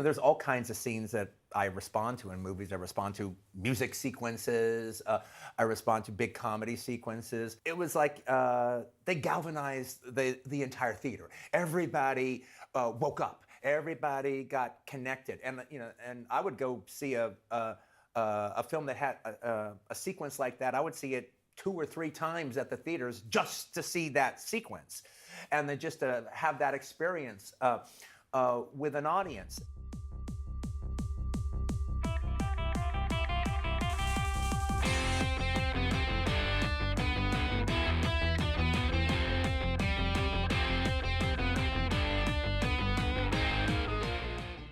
there's all kinds of scenes that I respond to in movies. I respond to music sequences. I respond to big comedy sequences. It was like they galvanized the entire theater. Everybody woke up. Everybody got connected, and and I would go see a film that had a sequence like that. I would see it 2 or 3 times at the theaters just to see that sequence, and then just to have that experience with an audience.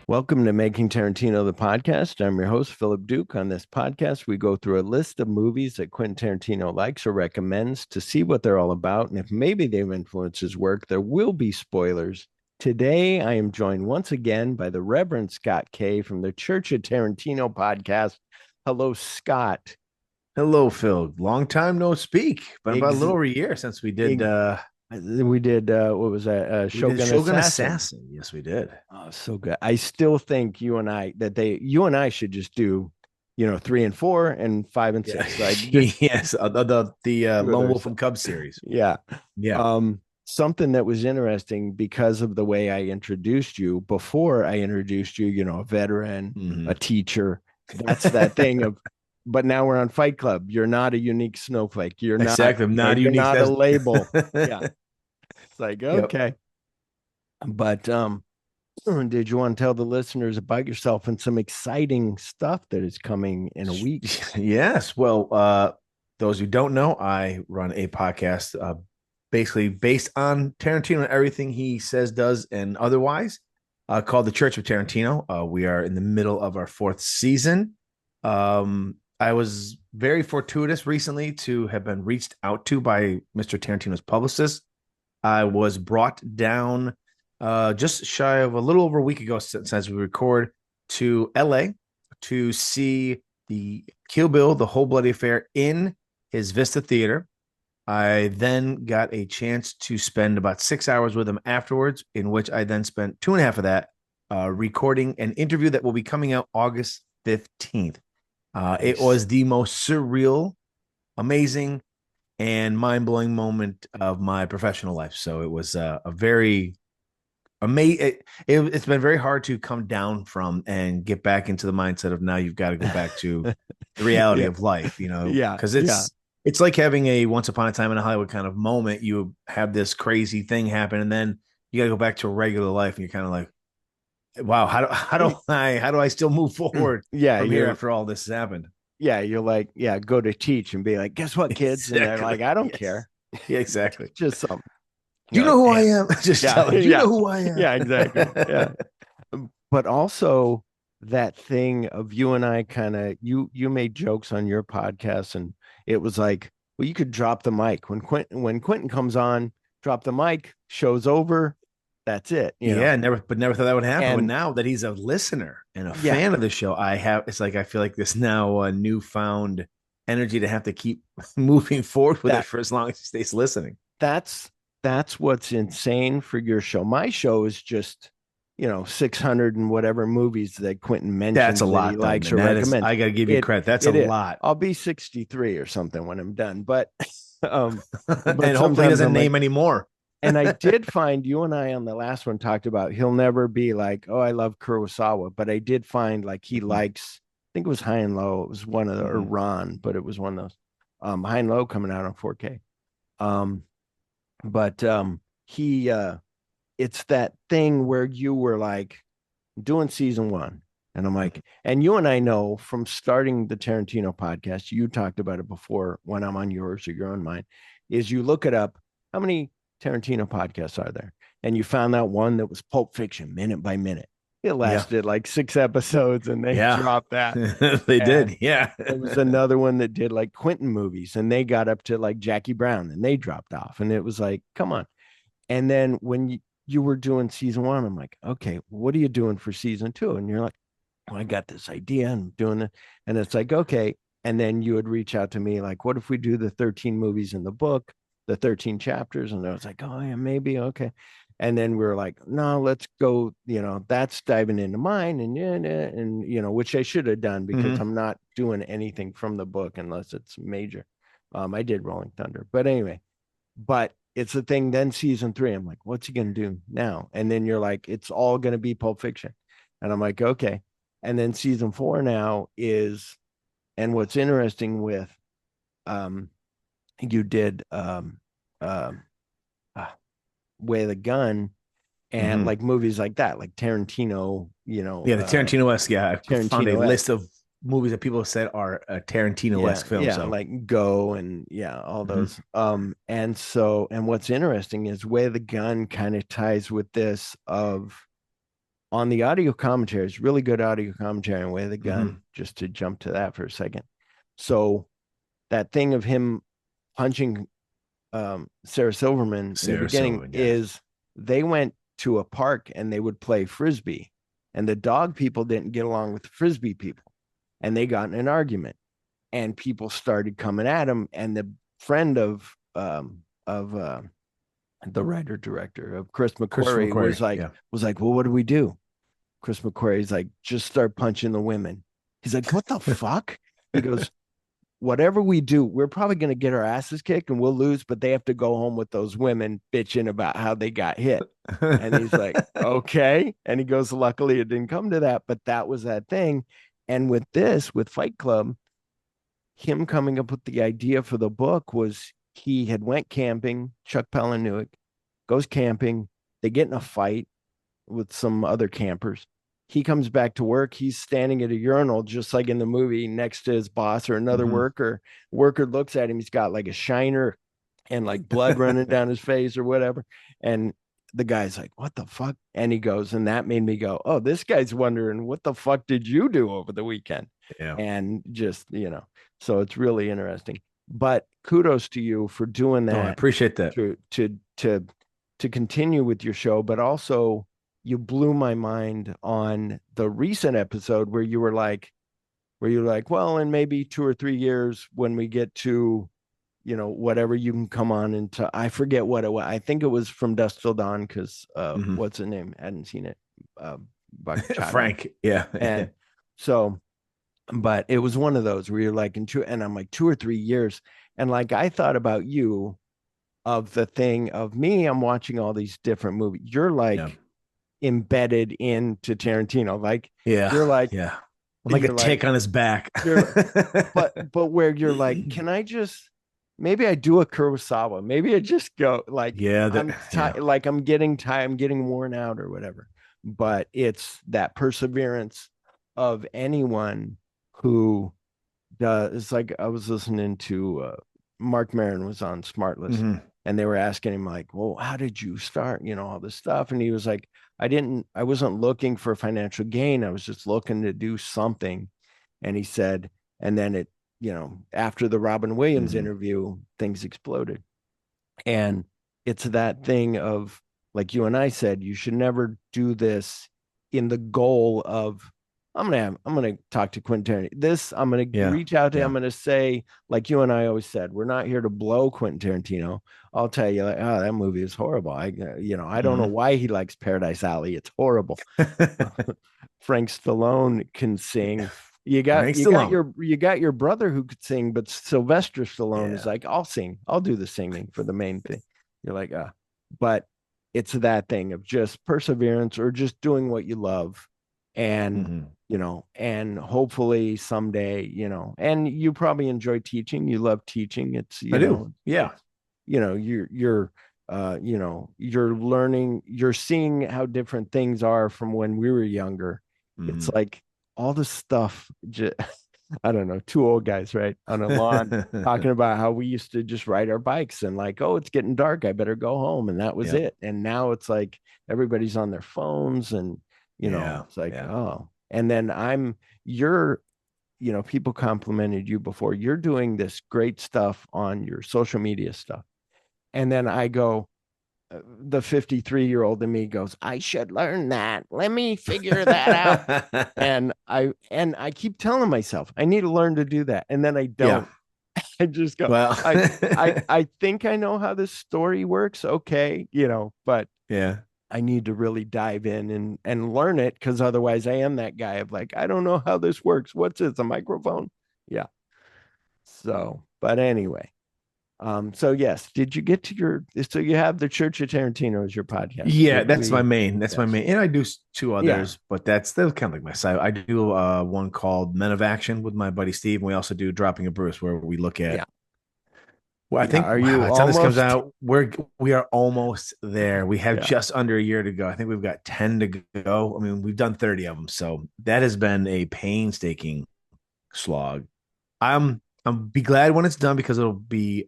Welcome to Making Tarantino, the podcast. I'm your host, Philip Duke. On this podcast, we go through a list of movies that Quentin Tarantino likes or recommends to see what they're all about. And if maybe they've influenced his work, there will be spoilers. Today, I am joined once again by the Reverend Scott K from the Church of Tarantino podcast. Hello, Scott. Hello, Phil. Long time no speak, but about a little over a year since we did what was that? Shogun Assassin. Yes, we did. Oh, so good. I still think you and I should just do, 3 and 4 and 5 and 6. Like, yes, the Lone Wolf and Cub series. Yeah. Yeah. Something that was interesting because of the way I introduced you before I introduced you, a veteran, a teacher. That's that thing of, but now we're on Fight Club. You're not a unique snowflake. You're not exactly. I'm not unique. Not a label. Yeah. It's like, okay. Yep. But did you want to tell the listeners about yourself and some exciting stuff that is coming in a week? Yes. Well, those who don't know, I run a podcast basically based on Tarantino and everything he says, does, and otherwise, called the Church of Tarantino. We are in the middle of our 4th season. I was very fortuitous recently to have been reached out to by Mr. Tarantino's publicist. I was brought down just shy of a little over a week ago since we record to LA to see the Kill Bill, The Whole Bloody Affair in his Vista Theater. I then got a chance to spend about 6 hours with him afterwards, in which I then spent 2.5 of that recording an interview that will be coming out August 15th. Nice. It was the most surreal, amazing, and mind-blowing moment of my professional life. So it was a very amazing. It's been very hard to come down from and get back into the mindset of now you've got to go back to the reality of life, because it's like having a Once Upon a Time in Hollywood kind of moment. You have this crazy thing happen, and then you got to go back to a regular life, and you're kind of like, wow, how do I still move forward from here after all this has happened? Yeah, you're like, go to teach and be like, guess what, kids? Exactly. And they're like, I don't care. Yeah, exactly. Just something. Do you know who I am? Just tell them, do you know who I am? Yeah, exactly. Yeah. But also that thing of you and I kind of, you made jokes on your podcast, and it was like, well, you could drop the mic. When Quentin comes on, drop the mic, show's over. That's it. Never thought that would happen. And now that he's a listener and a fan of the show, I feel like this now a newfound energy to have to keep moving forward with it for as long as he stays listening. That's what's insane for your show. My show is just, 600 and whatever movies that Quentin mentioned. That's a lot. He likes or recommends. I got to give you credit. That's a lot. I'll be 63 or something when I'm done, but and hopefully he doesn't name anymore. And I did find you and I on the last one talked about he'll never be like, oh, I love Kurosawa, but I did find like he likes, I think it was High and Low. It was one of the, or Ron, but it was one of those High and Low coming out on 4K. He it's that thing where you were like doing season 1. And I'm like, and you and I know from starting the Tarantino podcast, you talked about it before when I'm on yours or you're on mine, is you look it up, how many Tarantino podcasts are there? And you found out one that was Pulp Fiction, minute by minute. It lasted like 6 episodes and they dropped that. They did. Yeah. There was another one that did like Quentin movies and they got up to like Jackie Brown and they dropped off. And it was like, come on. And then when you were doing season 1, I'm like, okay, what are you doing for season 2? And you're like, well, I got this idea and I'm doing it. And it's like, okay. And then you would reach out to me like, what if we do the 13 movies in the book? The 13 chapters, and I was like, oh yeah, maybe, okay. And then we were like, no, let's go, that's diving into mine and which I should have done because Mhm. I'm not doing anything from the book unless it's major. I did Rolling Thunder, but anyway, but it's the thing. Then season 3, I'm like, what's he gonna do now? And then you're like, it's all gonna be Pulp Fiction, and I'm like, okay. And then season 4 now is, and what's interesting with, um, you did uh, Way of the Gun and Mhm. like movies like that, like Tarantino, Yeah, the Tarantino-esque. Yeah, I found a Tarantino list of movies that people said are Tarantino-esque films. yeah, So like Go and yeah, all Mhm. those. And what's interesting is Way of the Gun kind of ties with this of on the audio commentaries, really good audio commentary on Way of the Gun, Mhm. just to jump to that for a second. So that thing of him punching Sarah Silverman in the Sarah beginning Silverman, yes. is they went to a park and they would play frisbee, and the dog people didn't get along with the frisbee people, and they got in an argument, and people started coming at him, and the friend of the writer director of Chris Christopher McQuarrie McQuarrie. Yeah. was like, well, what do we do? Chris McQuarrie's like, just start punching the women. He's like, what the fuck? He goes, whatever we do, we're probably going to get our asses kicked and we'll lose, but they have to go home with those women bitching about how they got hit. And he's like, okay. And he goes, luckily it didn't come to that, but that was that thing. And with this, with Fight Club, him coming up with the idea for the book was he had went camping, Chuck Palahniuk goes camping, they get in a fight with some other campers. He comes back to work. He's standing at a urinal, just like in the movie, next to his boss or another Mhm. worker. Worker looks at him. He's got like a shiner and like blood running down his face or whatever. And the guy's like, what the fuck? And he goes, and that made me go, oh, this guy's wondering, what the fuck did you do over the weekend? Yeah. And just, so it's really interesting. But kudos to you for doing No, I that appreciate that. to continue with your show, but also you blew my mind on the recent episode where you're like, well, in maybe 2 or 3 years when we get to, whatever, you can come on into, I forget what it was. I think it was From Dusk Till Dawn because Mhm. what's the name? I hadn't seen it. Bachata. Frank. Yeah. And so, but it was one of those where you're like and I'm like 2 or 3 years. And like I thought about you of the thing of me, I'm watching all these different movies. You're Yeah. like embedded into Tarantino. Like Yeah. you're like Yeah. I'm like a you're like tick on his back. you're but where you're like, can I just maybe I do a Kurosawa? Maybe I just go like Yeah. I'm Yeah. like I'm getting tired, I'm getting worn out or whatever. But it's that perseverance of anyone who it's like I was listening to Mark Maron was on Smartless, Mhm. and they were asking him like, well, how did you start, all this stuff? And he was like, I wasn't looking for financial gain, I was just looking to do something. And he said, and then after the Robin Williams Mhm. interview, things exploded. And it's that thing of, like you and I said, you should never do this in the goal of, I'm gonna talk to Quentin Tarantino. I'm gonna Yeah. reach out to him. Yeah. I'm gonna say, like you and I always said, we're not here to blow Quentin Tarantino. I'll tell you, like, oh, that movie is horrible. I don't know Mhm. why he likes Paradise Alley. It's horrible. Frank Stallone can sing. You got Frank Stallone. you got your brother who could sing, but Sylvester Stallone is Yeah. like, I'll sing. I'll do the singing for the main thing. You're like, but it's that thing of just perseverance or just doing what you love. And Mhm. and hopefully someday, and you probably enjoy teaching. You love teaching. It's, I do. Yeah. it's, you're learning, you're seeing how different things are from when we were younger. It's Mhm. like all this stuff, I don't know, two old guys, right? On a lawn talking about how we used to just ride our bikes and like, oh, it's getting dark, I better go home. And that was Yep. it. And now it's like everybody's on their phones and, Yeah. it's like, Yeah. oh, and then you're, people complimented you before. You're doing this great stuff on your social media stuff. And then I go, the 53-year-old in me goes, I should learn that. Let me figure that out. And I keep telling myself I need to learn to do that. And then I Yeah. don't. I just go, Well, I think I know how this story works. Okay, but Yeah. I need to really dive in and learn it, because otherwise I am that guy of like, I don't know how this works. What's this? A microphone? Yeah. So, but anyway. So yes, did you get to so you have the Church of Tarantino as your podcast? Yeah, Did that's my we? main. That's my Yes. main. And I do two Yeah. others, but that's kind of like my side. I do one called Men of Action with my buddy Steve, and we also do Dropping a Bruce, where we look at. Yeah. Well, I Yeah. think Are by you the time this comes almost? out, we are almost there. We have Yeah. just under a year to go. I think we've got 10 to go. I mean, we've done 30 of them, so that has been a painstaking slog. I'm be glad when it's done, because it'll be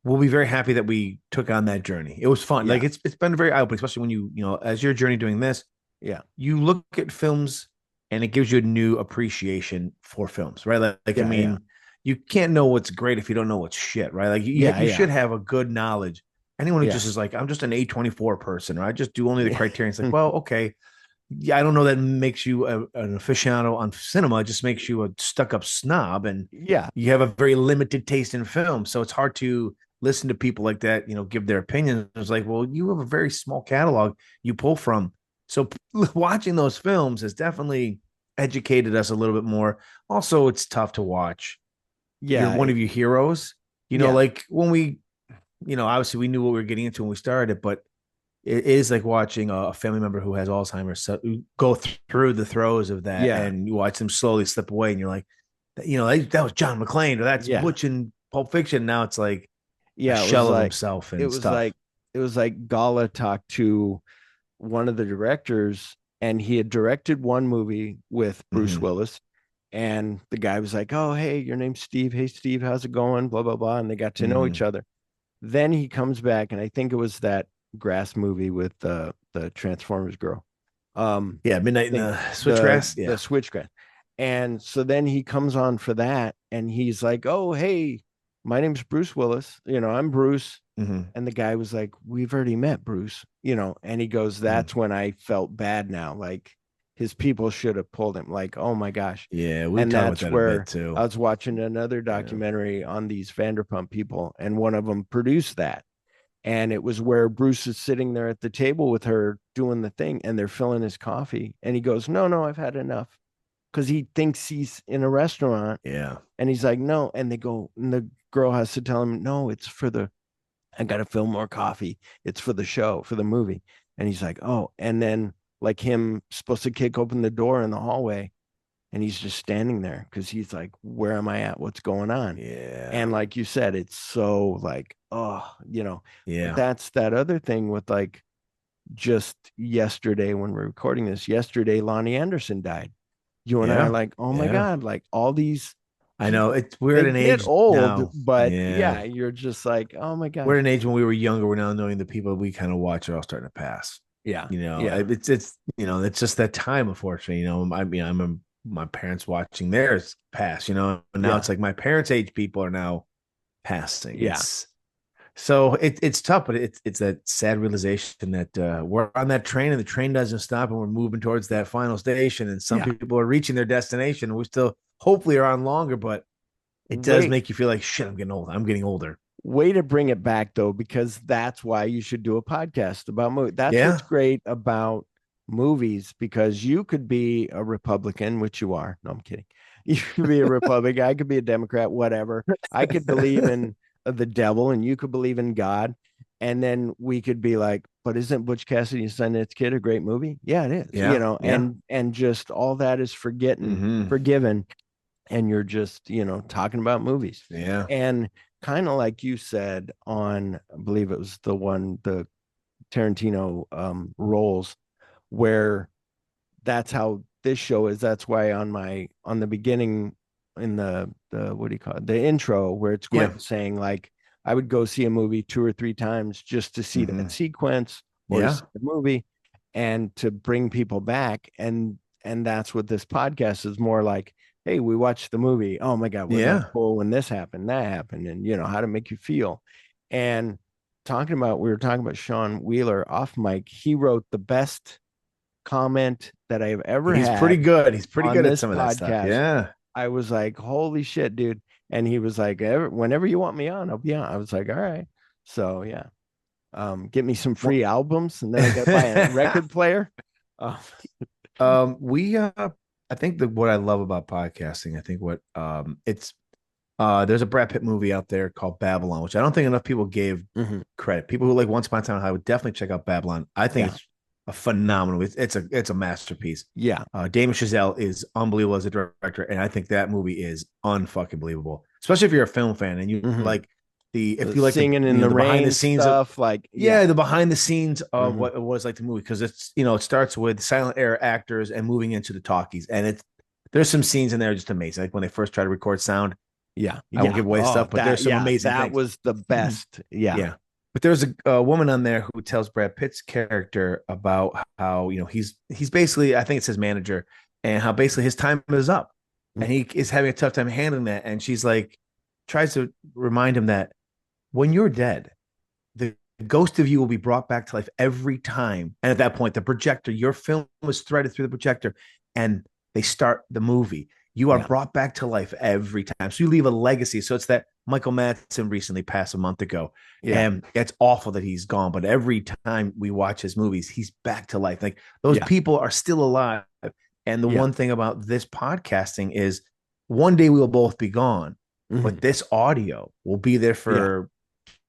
we'll be very happy that we took on that journey. It was fun. Yeah. Like it's been very eye opening, especially when you know, as your journey doing this, Yeah. you look at films and it gives you a new appreciation for films, right? Like I Yeah. Yeah. mean, you can't know what's great if you don't know what's shit, right? Like Yeah. you Yeah. should have a good knowledge. Anyone who Yeah. just is like, I'm just an A24 person, or I just do only the Yeah. criterion. It's like, well, okay. Yeah, I don't know that makes you an aficionado on cinema. It just makes you a stuck-up snob, and Yeah. you have a very limited taste in film. So it's hard to listen to people like that, give their opinions. It's like, well, you have a very small catalog you pull from. So watching those films has definitely educated us a little bit more. Also, it's tough to watch one Yeah. of your heroes. Yeah. Like when obviously we knew what we were getting into when we started, but it is like watching a family member who has Alzheimer's go through the throes of that, Yeah. and you watch them slowly slip away, and you're like, that was John McClane, or that's Yeah. Butch in Pulp Fiction. Now it's like a Yeah. shell of himself It and was stuff. like, Gala talked to one of the directors, and he had directed one movie with Bruce Mm-hmm. Willis. And the guy was like, "Oh, hey, your name's Steve. Hey, Steve, how's it going?" Blah, blah, blah. And they got to know Mm-hmm. each other. Then he comes back, and I think it was that Grass movie with the Transformers girl. Yeah, Midnight in Think the Switchgrass. the Yeah. Switchgrass. And so then he comes on for that, and he's like, "Oh, hey, my name's Bruce Willis. I'm Bruce." Mm-hmm. And the guy was like, "We've already met, Bruce." And he goes, Mm-hmm. "That's when I felt bad now. Like his people should have pulled him. Like, oh my gosh." Yeah, we were And talking about that's that a bit where too. I was watching another Yeah. documentary on these Vanderpump people, and one of them produced that. And it was where Bruce is sitting there at the table with her doing the thing, and they're filling his coffee. And he goes, "No, no, I've had enough." Because he thinks he's in a restaurant. Yeah. And he's like, "No." And and the girl has to tell him, "No, I got to fill more coffee. It's for the show, for the movie." And he's like, "Oh." And then, like, him supposed to kick open the door in the hallway, and he's just standing there because he's like, "Where am I at? What's going on?" Yeah. And like you said, it's so like, but Yeah. that's that other thing with like just yesterday when we're recording this, yesterday, Lonnie Anderson died. You and I are Yeah. like, oh my Yeah. God, like all these I know we're they at an get age old, now. but Yeah. yeah, you're just like, oh my We're at gosh. an age when we were younger. We're now knowing the people we kind of watch are all starting to pass. Yeah. Yeah. It's just that time, unfortunately. I remember my parents watching theirs pass. And now Yeah. it's like my parents' age people are now passing. Yeah. It's tough, but it's that sad realization that we're on that train and the train doesn't stop, and we're moving towards that final station. And some Yeah. people are reaching their destination, and we still hopefully are on longer, but it does Wait, make you feel like shit. I'm getting old. I'm getting older. way to bring it back though, because that's why you should do a podcast about movies. That's Yeah, what's great about movies, because you could be a Republican, which you are. No, I'm kidding. You could be a Republican. I could be a Democrat, whatever. I could believe in the devil, and you could believe in God. And then we could be like, but isn't Butch Cassidy and Sundance Kid a great movie? Yeah, it is. yeah, yeah. And just all that is Hmm. forgiven, and you're just talking about movies. Yeah, And kind of like you said on, I believe it was the Tarantino roles, where that's how this show is. That's why on the beginning, in the what do you call it, the intro, where it's yeah, Quentin saying like, I would go see a movie 2 or 3 times just to see hmm that sequence or to yeah, see the movie, and to bring people back. And that's what this podcast is more like. Hey, we watched the movie. Oh my God, wasn't that yeah, cool when this happened, that happened, and how to make you feel. And we were talking about Sean Wheeler off mic. He wrote the best comment that I've ever he's pretty had good. He's pretty on good at this some of that stuff. podcast. Yeah, I was like, holy shit, dude. And he was like, whenever you want me on, I'll be on. I was like, all right. So yeah. get me some free albums, and then I got to buy a record player. Uh, I think that what I love about podcasting, I think what it's there's a Brad Pitt movie out there called Babylon, which I don't think enough people gave credit. People who like Once Upon a Time in Hollywood definitely check out Babylon. I think it's a phenomenal. It's a masterpiece. Yeah. Damon Chazelle is unbelievable as a director, and I think that movie is unfucking believable. Especially if you're a film fan and you like if you like singing in the behind rain the scenes stuff, the behind the scenes of what it was like the movie, because it's it starts with silent era actors and moving into the talkies, and there's some scenes in there just amazing, like when they first try to record sound. Yeah, I won't give away stuff, but there's some amazing that things. was the best. Yeah. But there's a woman on there who tells Brad Pitt's character about how he's basically, I think it's his manager, and how basically his time is up, and he is having a tough time handling that. And she's like, tries to remind him that when you're dead, the ghost of you will be brought back to life every time. And at that point, the projector, your film was threaded through the projector, and they start the movie. You are brought back to life every time. So you leave a legacy. So it's that Michael Madsen recently passed a month ago. Yeah. And it's awful that he's gone. But every time we watch his movies, he's back to life. Like those people are still alive. And the one thing about this podcasting is one day we will both be gone. But this audio will be there for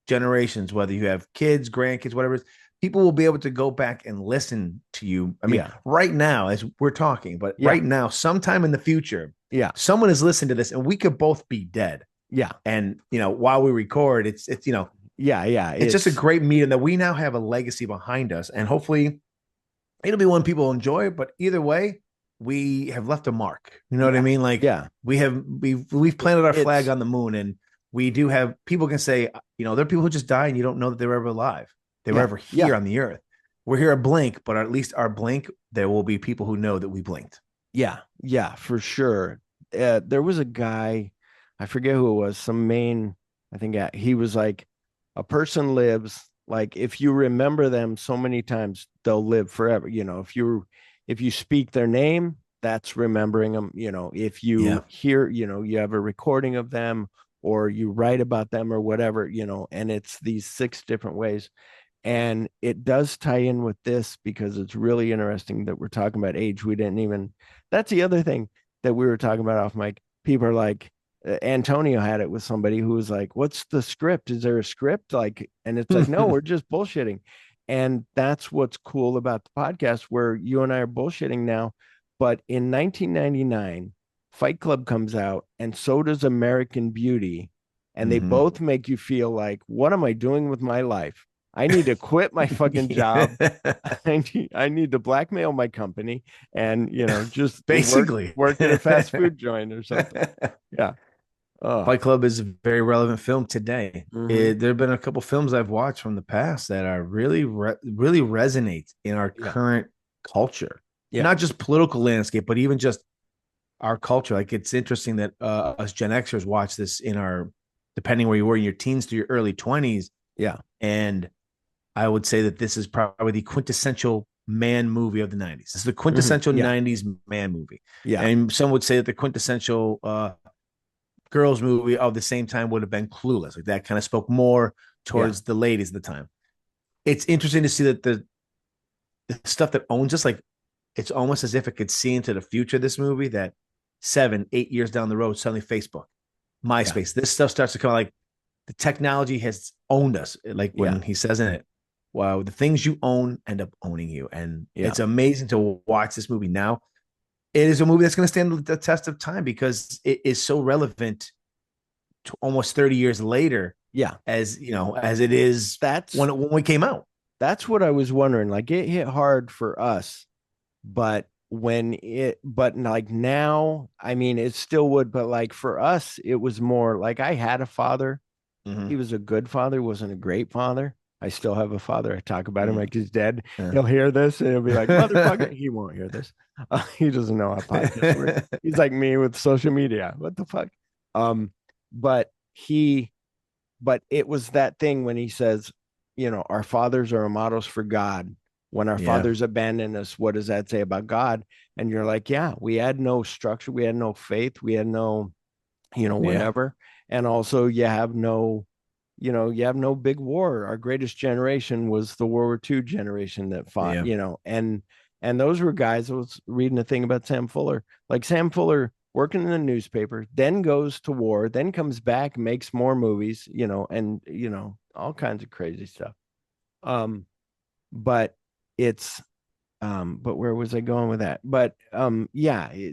generations, whether you have kids, grandkids, whatever it is. People will be able to go back and listen to you. I mean, right now, as we're talking, but right now, sometime in the future, someone is listening to this, and we could both be dead. Yeah. And while we record, it's it's just a great medium that we now have a legacy behind us, and hopefully it'll be one people enjoy. But either way, we have left a mark. You know what I mean? Like, we've planted our flag on the moon, and we do have people can say, there are people who just die and you don't know that they were ever alive. They were ever here on the earth. We're here a blink, but at least our blink, there will be people who know that we blinked. Yeah, for sure. There was a guy, I forget who it was, I think he was like, a person lives, like if you remember them so many times, they'll live forever. If you speak their name, that's remembering them. If you hear, you have a recording of them, or you write about them or whatever, and it's these 6 different ways. And it does tie in with this because it's really interesting that we're talking about age. That's the other thing that we were talking about off mic. People are like, Antonio had it with somebody who was like, what's the script? Is there a script? And it's like, no, we're just bullshitting. And that's what's cool about the podcast, where you and I are bullshitting now. But in 1999, Fight Club comes out, and so does American Beauty. And they both make you feel like, what am I doing with my life? I need to quit my fucking job. I need to blackmail my company and, just basically work at a fast food joint or something. Yeah. Fight Club is a very relevant film today. There have been a couple films I've watched from the past that are really resonate in our current culture. Not just political landscape, but even just our culture. Like, it's interesting that us Gen Xers watch this depending where you were in your teens to your early 20s. Yeah. And I would say that this is probably the quintessential man movie of the 90s. This is the quintessential 90s man movie. Yeah. And some would say that the quintessential girls movie of the same time would have been Clueless. Like, that kind of spoke more towards the ladies at the time. It's interesting to see that the stuff that owns us, like, it's almost as if it could see into the future of this movie, that 7-8 years down the road, suddenly Facebook, MySpace, this stuff starts to come, like, the technology has owned us. Like when he says in it, wow, the things you own end up owning you. And it's amazing to watch this movie now. It is a movie that's going to stand the test of time because it is so relevant to almost 30 years later. Yeah. As it is when we came out. That's what I was wondering. Like, it hit hard for us, but like now, I mean, it still would, but like for us, it was more like, I had a father. He was a good father, wasn't a great father. I still have a father. I talk about him like he's dead. He'll hear this and he'll be like, motherfucker. He won't hear this. He doesn't know how podcasts work. He's like me with social media. What the fuck? But it was that thing when he says, our fathers are models for God. When our fathers abandon us, what does that say about God? And you're like, we had no structure. We had no faith. We had no, whatever. And also you have no you have no big war. Our greatest generation was the World War II generation that fought, Yeah. and those were guys. I was reading a thing about Sam Fuller, like Sam Fuller working in the newspaper, then goes to war, then comes back, makes more movies, and all kinds of crazy stuff. Um, but it's but where was I going with that? But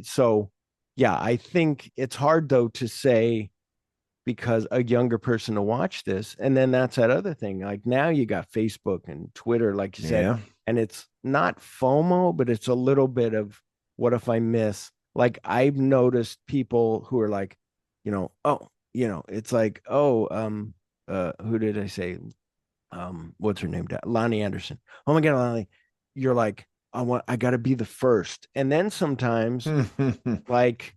so yeah, I think it's hard though to say because a younger person to watch this. And then that's that other thing. Like now you got Facebook and Twitter, like you said, Yeah. and it's not FOMO, but it's a little bit of what if I miss? Like I've noticed people who are like, oh, it's like, oh, who did I say? What's her name? Lonnie Anderson. Oh my God, Lonnie, you're like, I gotta be the first. And then sometimes like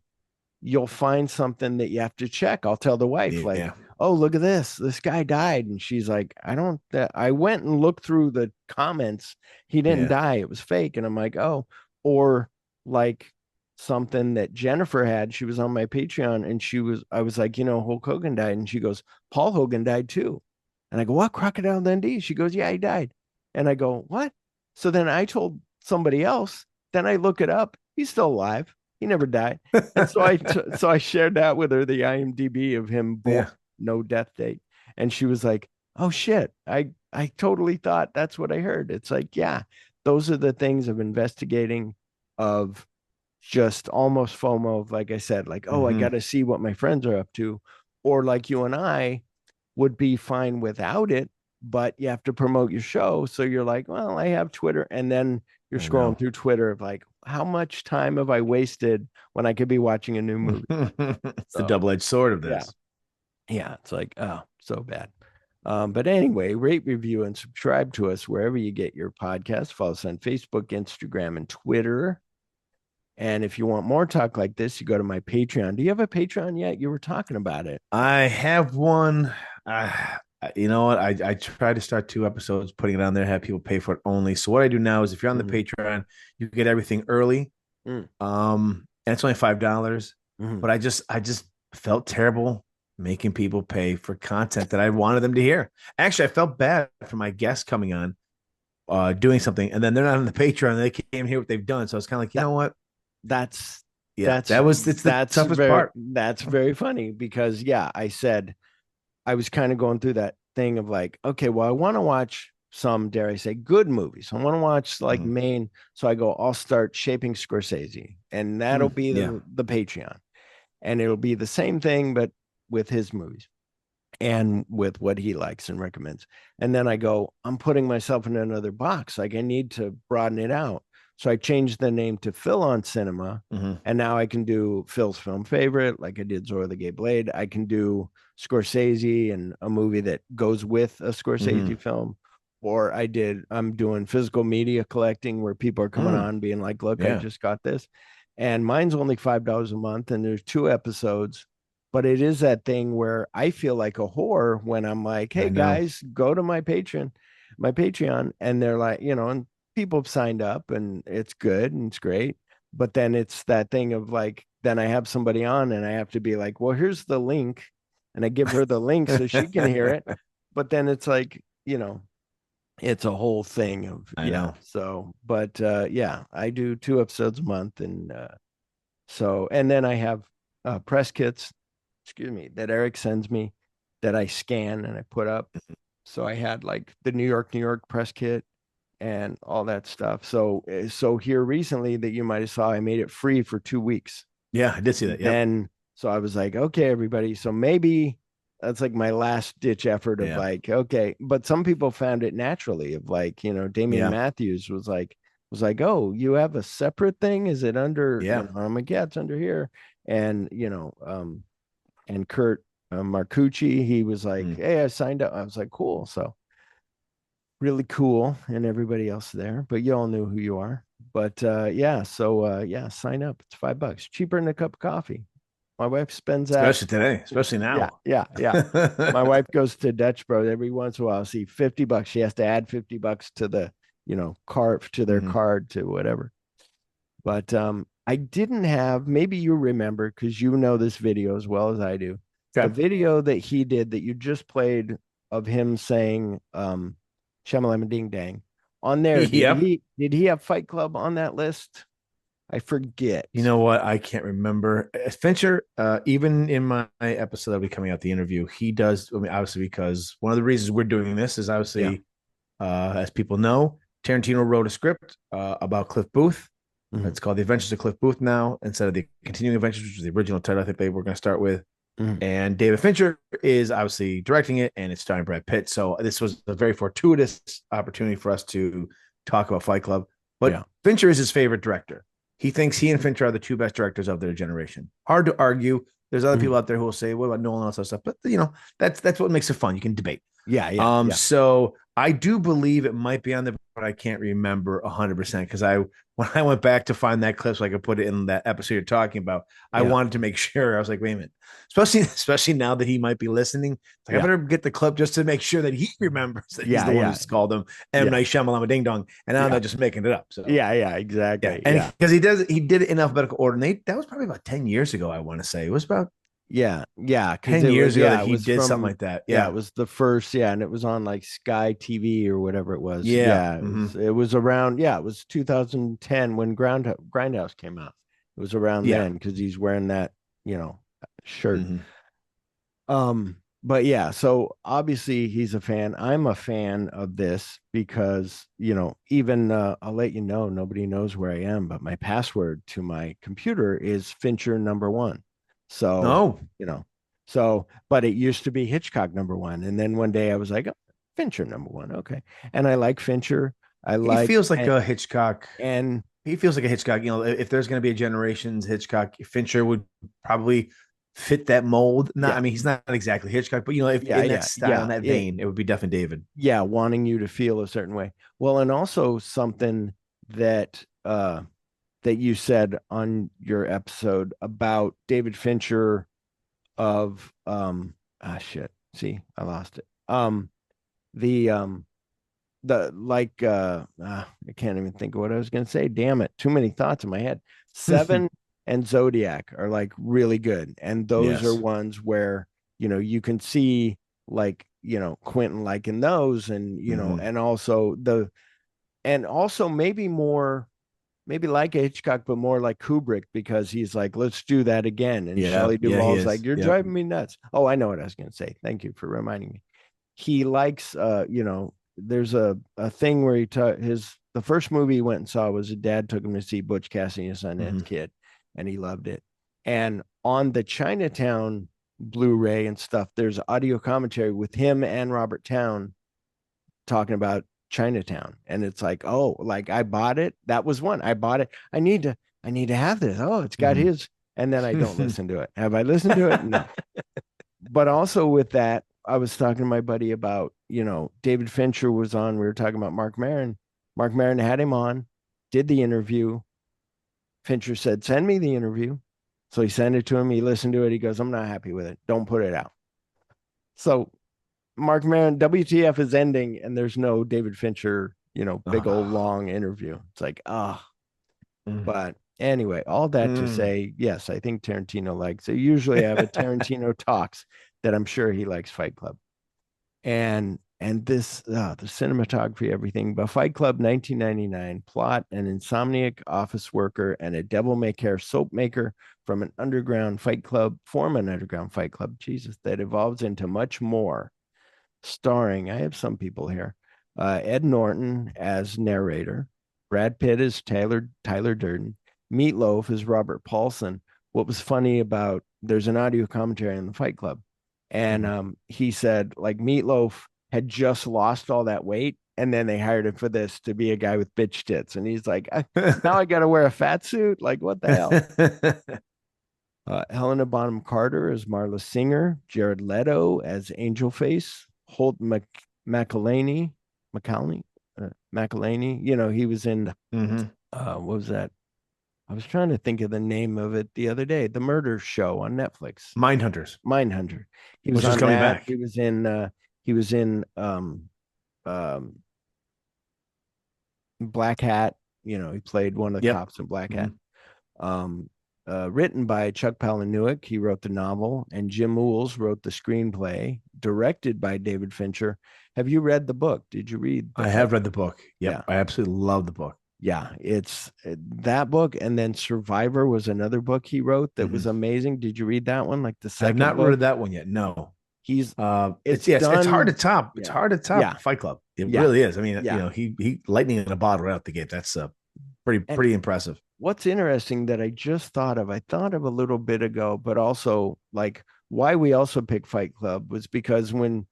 you'll find something that you have to check. I'll tell the wife, like, Yeah. oh, look at this. This guy died. And she's like, I don't, I went and looked through the comments. He didn't Yeah. die. It was fake. And I'm like, oh, or like something that Jennifer had. She was on my Patreon and I was like, Hulk Hogan died. And she goes, Paul Hogan died too. And I go, what? Crocodile Dundee? She goes, yeah, he died. And I go, what? So then I told somebody else. Then I look it up. He's still alive. He never died. And so I shared that with her, the IMDb of him born, Yeah. no death date. And she was like, oh shit. I totally thought that's what I heard. It's like, yeah, those are the things of investigating, of just almost FOMO of, like I said, like, oh, I Mhm. gotta see what my friends are up to. Or like you and I would be fine without it, but you have to promote your show. So you're like, well, I have Twitter. And then you're I know. scrolling through Twitter of like, how much time have I wasted when I could be watching a new movie? It's the So double-edged sword of yeah, this. yeah, it's like, oh, so bad. But anyway, rate, review, and subscribe to us wherever you get your podcast. Follow us on Facebook, Instagram, and Twitter. And if you want more talk like this, you go to my Patreon. Do you have a Patreon yet? You were talking about it. I have one. You know what? I tried to start 2 episodes, putting it on there, have people pay for it only. So what I do now is if you're on the Mhm. Patreon, you get everything early. Mm. And it's only $5. Mhm. But I just felt terrible making people pay for content that I wanted them to hear. Actually, I felt bad for my guests coming on, doing something, and then they're not on the Patreon. They can't hear what they've done. So I was kind of like, you That know what? that's Yeah, that's it's the toughest very part. that's very funny because yeah, I said I was kind of going through that thing of like, okay, well, I want to watch some, dare I say, good movies. I want to watch like Mhm. main. So I go, I'll start Shaping Scorsese, and that'll be Yeah. the Patreon, and it'll be the same thing but with his movies and with what he likes and recommends. And then I go, I'm putting myself in another box. Like I need to broaden it out. So I changed the name to Phil on Cinema. Mhm. And now I can do Phil's film favorite, like I did Zorro the Gay Blade. I can do Scorsese and a movie that goes with a Mhm. Scorsese film. Or I'm doing physical media collecting where people are coming Mm. on being like, look, I Yeah. just got this. And mine's only $5 a month, and there's 2 episodes, but it is that thing where I feel like a whore when I'm like, hey I know. guys, go to my Patreon. And they're like, and people have signed up and it's good and it's great. But then it's that thing of like, then I have somebody on and I have to be like, well, here's the link. And I give her the link so she can hear it. But then it's like, it's a whole thing of, I yeah. know. So, but yeah, I do 2 episodes a month. And and then I have press kits, excuse me, that Eric sends me that I scan and I put up. So I had like the New York press kit and all that stuff. So here recently that you might have saw, I made it free for 2 weeks. Yeah, I did see that. Yep. Then so I was like, okay, everybody. So maybe that's like my last ditch effort of Yeah. like, okay. But some people found it naturally of like, Damian Yeah. Matthews was like, oh, you have a separate thing? Is it under, Yeah. I'm like, yeah, it's under here. And and Kurt Marcucci, he was like, Mm. hey, I signed up. I was like, cool. So really cool, and everybody else there, but you all knew who you are. But yeah, so yeah, sign up. It's $5, cheaper than a cup of coffee. My wife spends that. Especially today, especially Yeah, now. yeah, yeah. My wife goes to Dutch Bros every once in a while. See $50. She has to add $50 to the, card to their Mhm. card to whatever. But I didn't have, maybe you remember because you know this video as well as I do. The Okay. video that he did that you just played of him saying Shamalama Ding Dang on there. Yep. Did he have Fight Club on that list? I forget. You know what? I can't remember. Fincher, even in my episode that'll be coming out, the interview, he does. I mean, obviously, because one of the reasons we're doing this is obviously, as people know, Tarantino wrote a script about Cliff Booth. Mhm. It's called The Adventures of Cliff Booth now, instead of The Continuing Adventures, which was the original title I think they were going to start with. Mhm. And David Fincher is obviously directing it, and it's starring Brad Pitt. So this was a very fortuitous opportunity for us to talk about Fight Club. But Yeah. Fincher is his favorite director. He thinks he and Fincher are the two best directors of their generation. Hard to argue. There's other Mhm. people out there who will say, "What about Nolan and all that stuff?" But that's what makes it fun. You can debate. Yeah. So I do believe it might be on there, but I can't remember 100% because when I went back to find that clip so I could put it in that episode you're talking about, I Yeah. wanted to make sure. I was like, wait a minute, especially now that he might be listening. Like, I Yeah. better get the clip just to make sure that he remembers that he's Yeah, the one yeah. who's called him M. Yeah. Night Shyamalan Ding Dong, and I'm Yeah. not just making it up. So Yeah, yeah, exactly. and Yeah. because he did it in alphabetical order, and that was probably about 10 years ago. I want to say it was about Yeah. Because 10 years ago that it he was did something from like that. yeah, Yeah, it was the first, and it was on like Sky TV or whatever it was. yeah. Yeah, Mhm. it was around, it was 2010 when Grindhouse came out. It was around Yeah. then because he's wearing that, shirt. Mhm. But yeah, so obviously he's a fan. I'm a fan of this because, even I'll let you know, nobody knows where I am, but my password to my computer is Fincher #1. So, Oh, but it used to be Hitchcock #1. And then one day I was like, oh, Fincher #1. Okay. And I like Fincher. I he like, feels like a Hitchcock. and He feels like a Hitchcock. If there's going to be a generation's Hitchcock, Fincher would probably fit that mold. Not, I yeah, mean, he's not exactly Hitchcock, but if yeah, in that yeah, style, in yeah. that vein, it would be definitely David. Yeah, wanting you to feel a certain way. Well, and also something that that you said on your episode about David Fincher of shit. See, I lost it. The I can't even think of what I was going to say. Damn it. Too many thoughts in my head. Seven and Zodiac are like really good. And those are Yes. ones where, you can see like, Quentin liking those and, Mhm. and also maybe more, maybe like Hitchcock, but more like Kubrick because he's like, let's do that again. And Yeah. Shelley Yeah, he Duvall's like, is. you're Yep. driving me nuts. Oh, I know what I was going to say. Thank you for reminding me. He likes, there's a thing where the first movie he went and saw was a dad took him to see Butch Cassidy and his Sundance Mhm. Kid, and he loved it. And on the Chinatown Blu-ray and stuff, there's audio commentary with him and Robert Towne talking about Chinatown. And it's like, oh, like I bought it. That was one. I bought it. I need to have this. Oh, it's got Mhm. his. And then I don't listen to it. Have I listened to it? No. But also with that, I was talking to my buddy about, David Fincher was on. We were talking about Mark Maron. Mark Maron had him on, did the interview. Fincher said, send me the interview. So he sent it to him. He listened to it. He goes, I'm not happy with it. Don't put it out. So Mark Maron, WTF is ending, and there's no David Fincher, big old Ah. long interview. It's like, Mm. but anyway, all that to Mm. say, yes, I think Tarantino likes it. Usually I have a Tarantino talks that I'm sure he likes Fight Club. And this the cinematography, everything. But Fight Club 1999 plot: an insomniac office worker and a devil may care soap maker from an underground fight club form an underground fight club, Jesus, that evolves into much more. Starring, I have some people here, Ed Norton as narrator, Brad Pitt as Tyler Durden, Meatloaf as Robert Paulson. What was funny about, there's an audio commentary on the Fight Club, and Mhm. he said like Meatloaf had just lost all that weight, and then they hired him for this to be a guy with bitch tits, and he's like, now I got to wear a fat suit. Like what the hell? Helena Bonham Carter as Marla Singer, Jared Leto as Angel Face, Holt McElhaney, McElhaney, McElhaney. He was in Mhm. what was that? I was trying to think of the name of it the other day. The Murder Show on Netflix, Mindhunters, Mindhunter. He was which is on coming that. back. He was in um, Black Hat. He played one of the Yep. cops in Black Hat. Mhm. Um, written by Chuck Palahniuk. He wrote the novel, and Jim Mools wrote the screenplay. directed by David Fincher. Have you read the book? Did you read I have read the book. Yep. Yeah. I absolutely love the book. Yeah, it's that book, and then Survivor was another book he wrote that was amazing. Did you read that one? Like the I have second not book? read that one yet. No. He's It's it's it's hard to done. top. It's Yeah. hard to top Yeah. Fight Club. It Yeah. really is. I mean, Yeah. he lightning in a bottle right out the gate. That's And pretty impressive. what's interesting that I just thought of, I thought of a little bit ago, but also like why we also picked Fight Club was because when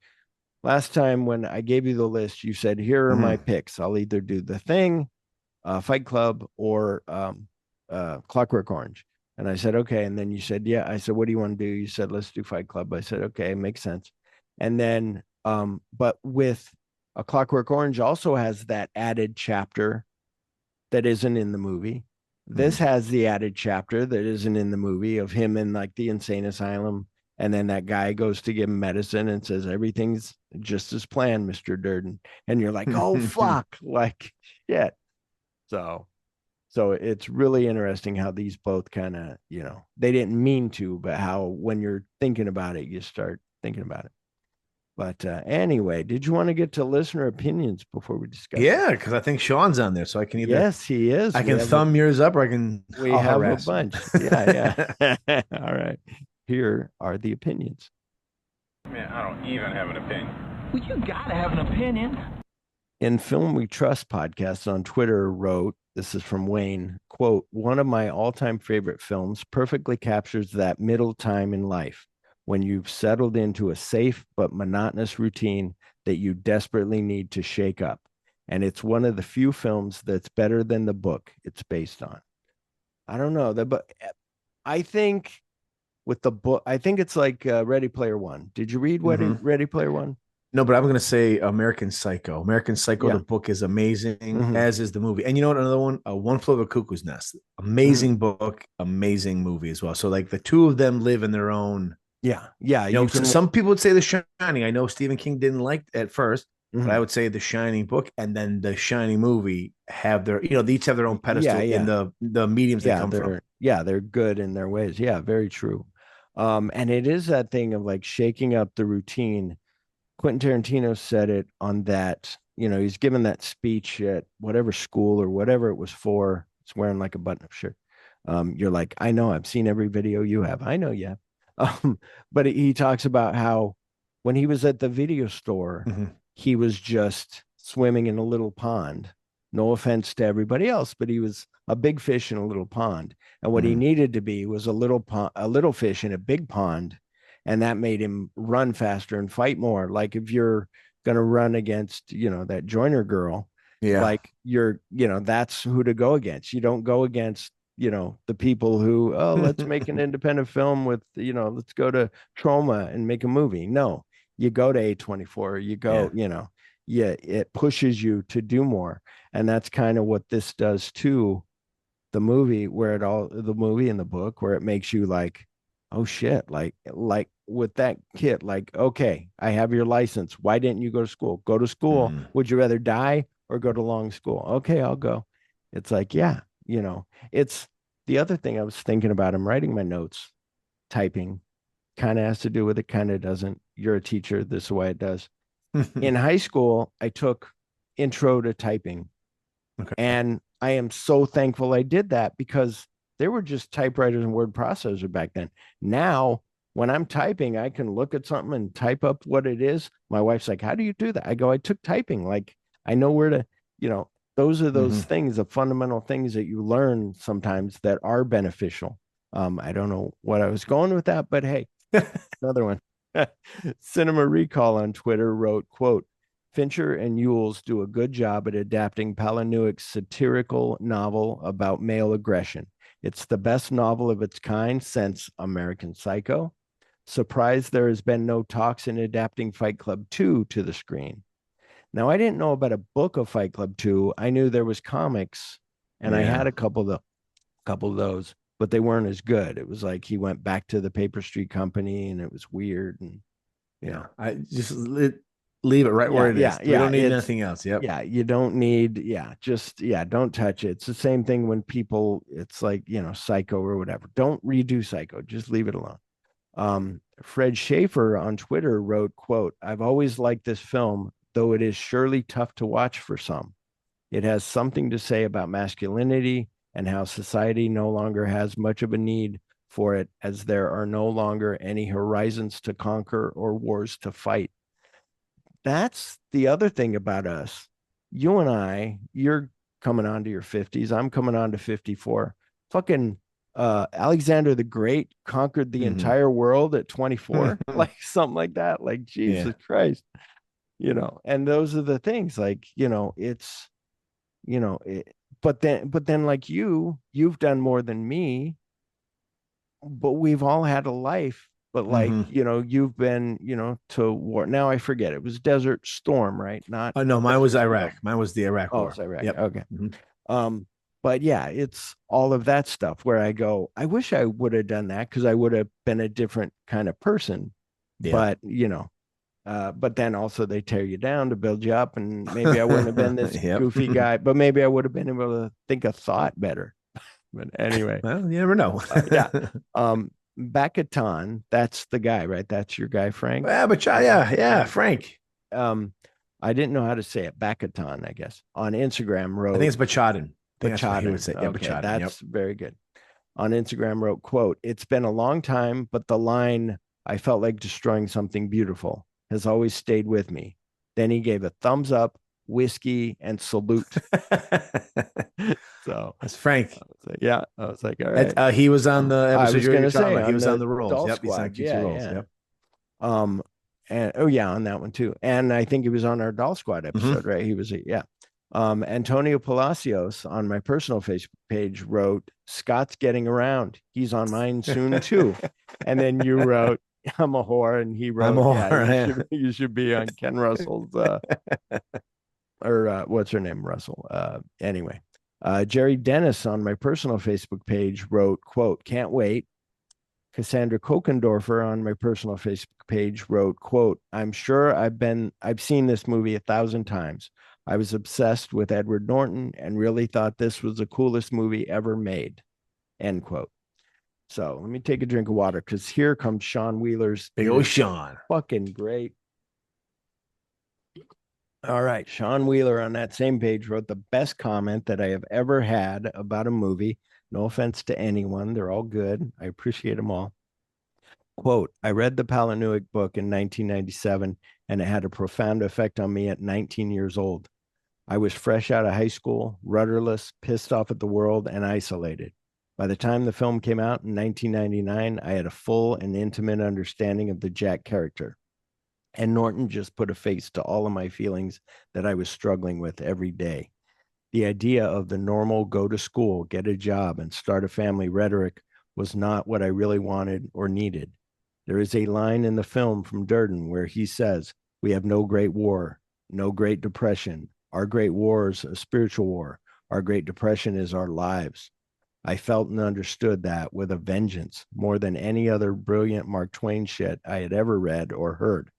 last time when I gave you the list, you said, here are my picks. I'll either do The Thing, Fight Club, or Clockwork Orange. And I said, okay. And then you said, yeah. I said, what do you want to do? You said, let's do Fight Club. I said, okay, makes sense. And then, but with A Clockwork Orange also has that added chapter that isn't in the movie. This has the added chapter that isn't in the movie of him in like the insane asylum. And then that guy goes to give him medicine and says, everything's just as planned, Mr. Durden. And you're like, oh, fuck. Like, shit. So it's really interesting how these both kind of, they didn't mean to, but how when you're thinking about it, you start thinking about it. But anyway, did you want to get to listener opinions before we discuss? Yeah, because I think Sean's on there, so I can either Yes, he is. I can thumb yours up, or we I'll have harass a bunch. Yeah. All right. Here are the opinions. Man, I don't even have an opinion. Well, you gotta have an opinion. In Film We Trust podcast on Twitter wrote, this is from Wayne, quote, one of my all-time favorite films perfectly captures that middle time in life when you've settled into a safe but monotonous routine that you desperately need to shake up. And it's one of the few films that's better than the book it's based on. I don't know. But I think with the book, I think it's like Ready Player One. Did you read Ready Player One? No, but I'm going to say American Psycho. American Psycho, Yeah. the book is amazing, as is the movie. And you know what? Another one, One Flew Over Cuckoo's Nest. Amazing book, amazing movie as well. So like the two of them live in their own. Yeah. Yeah. You know, some people would say The Shining. I know Stephen King didn't like it at first, but I would say The Shining book and then The Shining movie have their, they each have their own pedestal in the mediums they come from. Yeah, they're good in their ways. Yeah, very true. And it is that thing of like shaking up the routine. Quentin Tarantino said it on that, he's given that speech at whatever school or whatever it was for. It's wearing like a button-up shirt. You're like, I know, I've seen every video you have. I know you have. But he talks about how when he was at the video store, he was just swimming in a little pond. No offense to everybody else, but he was a big fish in a little pond. And what he needed to be was a little fish in a big pond. And that made him run faster and fight more. Like if you're going to run against, that Joyner girl, like that's who to go against. You don't go against, the people who, let's make an independent film with, let's go to Trauma and make a movie. No, you go to A24, you go, it pushes you to do more. And that's kind of what this does too. The movie the movie and the book where it makes you like, oh shit, like with that kid, like, okay, I have your license. Why didn't you go to school? Go to school. Would you rather die or go to long school? Okay, I'll go. It's like, yeah, it's the other thing I was thinking about. I'm writing my notes, typing kind of has to do with it, kind of doesn't. You're a teacher. This is the way it does. In high school, I took intro to typing. Okay. And I am so thankful I did that because there were just typewriters and word processor back then. Now, when I'm typing, I can look at something and type up what it is. My wife's like, how do you do that? I go, I took typing. Like, I know where to, those are those things, the fundamental things that you learn sometimes that are beneficial. I don't know what I was going with that, but hey, another one. Cinema Recall on Twitter wrote, quote, Fincher and Yules do a good job at adapting Palahniuk's satirical novel about male aggression. It's the best novel of its kind since American Psycho. Surprised there has been no talks in adapting Fight Club 2 to the screen. Now, I didn't know about a book of Fight Club 2. I knew there was comics, and I had a couple of those, but they weren't as good. It was like he went back to the Paper Street Company, and it was weird. And I just leave it right where it is. We don't need nothing else. Yep. Yeah, you don't need. Don't touch it. It's the same thing when people. It's like Psycho or whatever. Don't redo Psycho. Just leave it alone. Fred Schaefer on Twitter wrote, quote, I've always liked this film, though it is surely tough to watch for some. It has something to say about masculinity and how society no longer has much of a need for it, as there are no longer any horizons to conquer or wars to fight. That's the other thing about us. You and I, you're coming on to your 50s. I'm coming on to 54. Fucking Alexander the Great conquered the entire world at 24, like something like that. Like Jesus Christ, and those are the things like, it's, but then like you've done more than me, but we've all had a life. But like, you've been, to war. Now I forget. It was Desert Storm, right? Not Oh no, mine was Desert Iraq. Storm. Mine was the Iraq Oh, War. it's Iraq. Yep. Okay. But yeah, it's all of that stuff where I go, I wish I would have done that because I would have been a different kind of person. Yeah. But then also they tear you down to build you up, and maybe I wouldn't have been this Yep. goofy guy, but maybe I would have been able to think a thought better. But anyway, Well, you never know. yeah. Bakaton, that's the guy, right? That's your guy, Frank. Yeah, but yeah, Frank. I didn't know how to say it. Bakaton, I guess. On Instagram wrote, I think it's Bachadin. That's what he would say. Yeah, okay, that's very good. On Instagram wrote, quote, it's been a long time, but the line, I felt like destroying something beautiful, has always stayed with me. Then he gave a thumbs up, whiskey, and salute. So that's Frank. I was like, all right. He was on the episode. I was going to say, he was on the rolls. Yep, Squad. he's on QT rolls. Yep. And on that one too. And I think he was on our Doll Squad episode, right? He was, Antonio Palacios on my personal Facebook page wrote, Scott's getting around. He's on mine soon too. And then you wrote, I'm a whore. And he wrote, you should be on Ken Russell's, or what's her name? Russell. Anyway, Jerry Dennis on my personal Facebook page wrote, quote, can't wait. Cassandra Kokendorfer on my personal Facebook page wrote, quote, I'm sure I've seen this movie 1,000 times. I was obsessed with Edward Norton and really thought this was the coolest movie ever made, end quote. So let me take a drink of water because here comes Sean Wheeler's. Big old Sean. Fucking great. All right. Sean Wheeler on that same page wrote the best comment that I have ever had about a movie. No offense to anyone. They're all good. I appreciate them all. Quote, I read the Palahniuk book in 1997, and it had a profound effect on me at 19 years old. I was fresh out of high school, rudderless, pissed off at the world, and isolated. By the time the film came out in 1999, I had a full and intimate understanding of the Jack character. And Norton just put a face to all of my feelings that I was struggling with every day. The idea of the normal go to school, get a job, and start a family rhetoric was not what I really wanted or needed. There is a line in the film from Durden where he says, we have no great war, no great depression. Our great war is a spiritual war. Our great depression is our lives. I felt and understood that with a vengeance more than any other brilliant Mark Twain shit I had ever read or heard.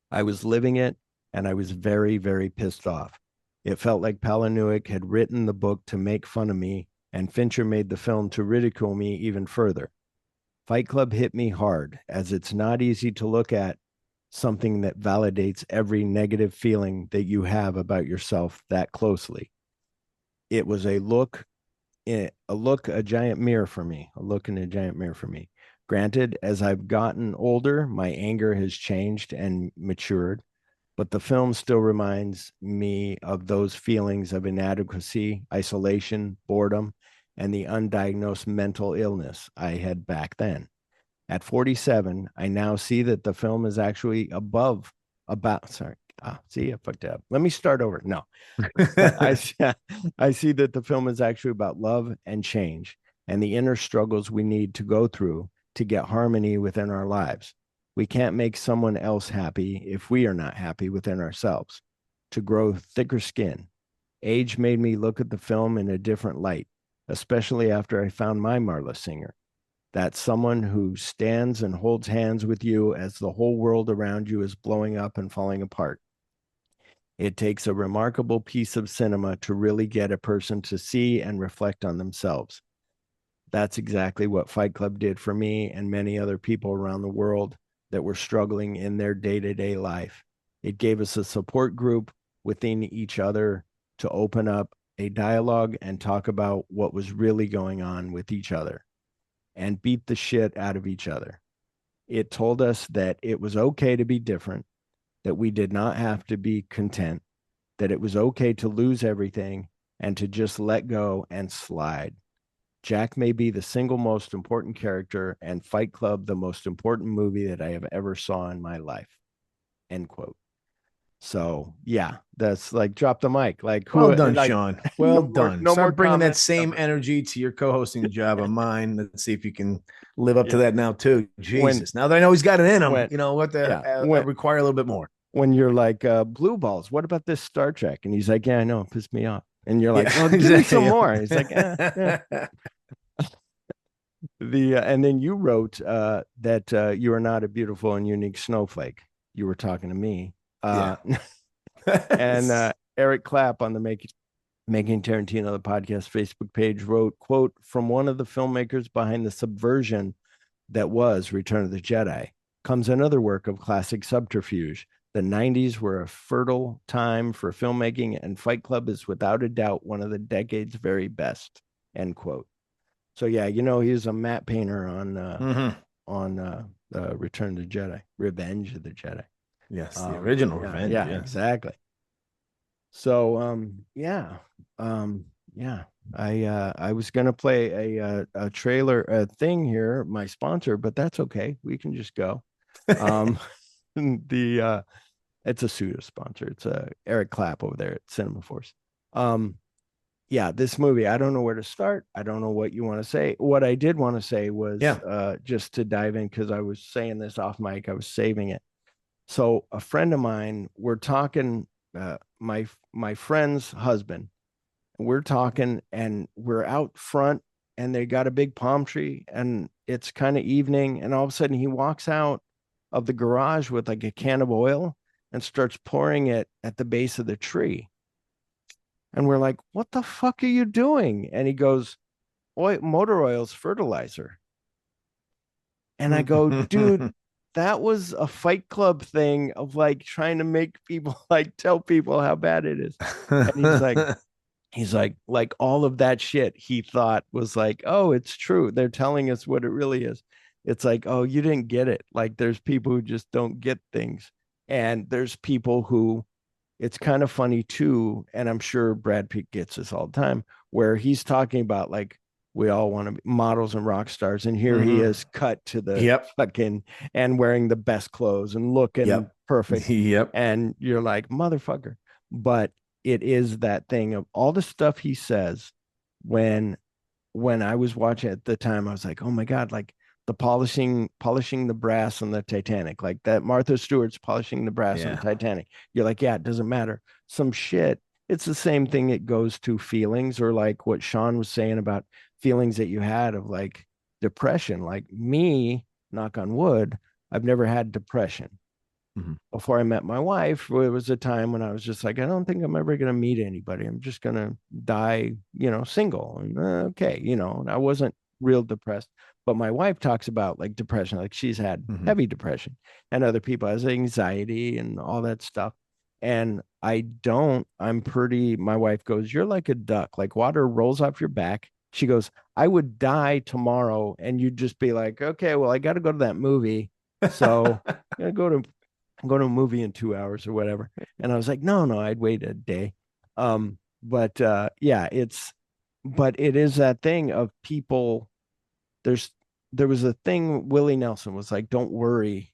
I was living it, and I was very, very pissed off. It felt like Palahniuk had written the book to make fun of me, and Fincher made the film to ridicule me even further. Fight Club hit me hard, as it's not easy to look at something that validates every negative feeling that you have about yourself that closely. It was a look in a giant mirror for me, a look in a giant mirror for me. Granted, as I've gotten older, my anger has changed and matured, but the film still reminds me of those feelings of inadequacy, isolation, boredom, and the undiagnosed mental illness I had back then. At 47, I now see that the film is actually I fucked up. Let me start over. No, I see that the film is actually about love and change and the inner struggles we need to go through to get harmony within our lives. We can't make someone else happy if we are not happy within ourselves. To grow thicker skin. Age made me look at the film in a different light, especially after I found my Marla singer. That's someone who stands and holds hands with you as the whole world around you is blowing up and falling apart. It takes a remarkable piece of cinema to really get a person to see and reflect on themselves. That's exactly what Fight Club did for me and many other people around the world that were struggling in their day-to-day life. It gave us a support group within each other to open up a dialogue and talk about what was really going on with each other and beat the shit out of each other. It told us that it was okay to be different, that we did not have to be content, that it was okay to lose everything and to just let go and slide. Jack may be the single most important character and Fight Club the most important movie that I have ever saw in my life. End quote. So yeah, that's like drop the mic. Like who Well done, like Sean. Well no more, done. no more Start bringing that comments same ever. energy to your co-hosting job of mine. Let's see if you can live up to Yeah. that now too. When Jesus. Now that I know he's got it in him, when you know what? yeah, I require a little bit more. when you're like blue balls, what about this Star Trek? And he's like, yeah, I know, it pissed me off. And you're like, Yeah, oh, give me some exactly. more. He's like, and then you wrote that you are not a beautiful and unique snowflake. You were talking to me. Yeah. And Eric Clapp on the Making Tarantino the podcast Facebook page wrote, quote, from one of the filmmakers behind the subversion that was Return of the Jedi comes another work of classic subterfuge. The 90s were a fertile time for filmmaking, and Fight Club is without a doubt one of the decade's very best, end quote. So yeah, you know, he's a matte painter on Return of the Jedi, Revenge of the Jedi. Yes, the original yeah, Revenge. Yeah, Yeah. exactly. So yeah. I was gonna play a trailer thing here, my sponsor, but that's okay. We can just go. The it's a pseudo sponsor. It's Eric Clapp over there at Cinema Force. Yeah, this movie, I don't know where to start. I don't know what you want to say. What I did want to say was just to dive in, because I was saying this off mic, I was saving it. So a friend of mine, we're talking, my friend's husband, we're talking and we're out front and they got a big palm tree and it's kind of evening. And all of a sudden he walks out of the garage with like a can of oil and starts pouring it at the base of the tree. And we're like, what the fuck are you doing? And he goes, oil, motor oil's fertilizer. And I go, dude, that was a Fight Club thing of like trying to make people like tell people how bad it is. And he's like all of that shit he thought was like, oh, it's true. They're telling us what it really is. It's like, oh, you didn't get it. Like there's people who just don't get things. And there's people who it's kind of funny too. And I'm sure Brad Pitt gets this all the time, where he's talking about like, we all want to be models and rock stars. And here he is cut to the fucking and wearing the best clothes and looking perfect. And you're like, motherfucker. But it is that thing of all the stuff he says when I was watching at the time, I was like, oh my God, like the polishing the brass on the Titanic, like that Martha Stewart's polishing the brass on the Titanic. You're like, yeah, it doesn't matter. Some shit. It's the same thing. It goes to feelings, or like what Sean was saying about feelings that you had of like depression. Like me, knock on wood, I've never had depression. Before I met my wife, it was a time when I was just like, I don't think I'm ever going to meet anybody. I'm just going to die, single. And okay, and I wasn't real depressed. But my wife talks about like depression, like she's had heavy depression, and other people has anxiety and all that stuff. And I don't, my wife goes, you're like a duck, like water rolls off your back. She goes, I would die tomorrow. And you'd just be like, okay, well, I got to go to that movie. So I'm going to go to a movie in 2 hours or whatever. And I was like, no, I'd wait a day. But it is that thing of people. There was a thing, Willie Nelson was like, don't worry.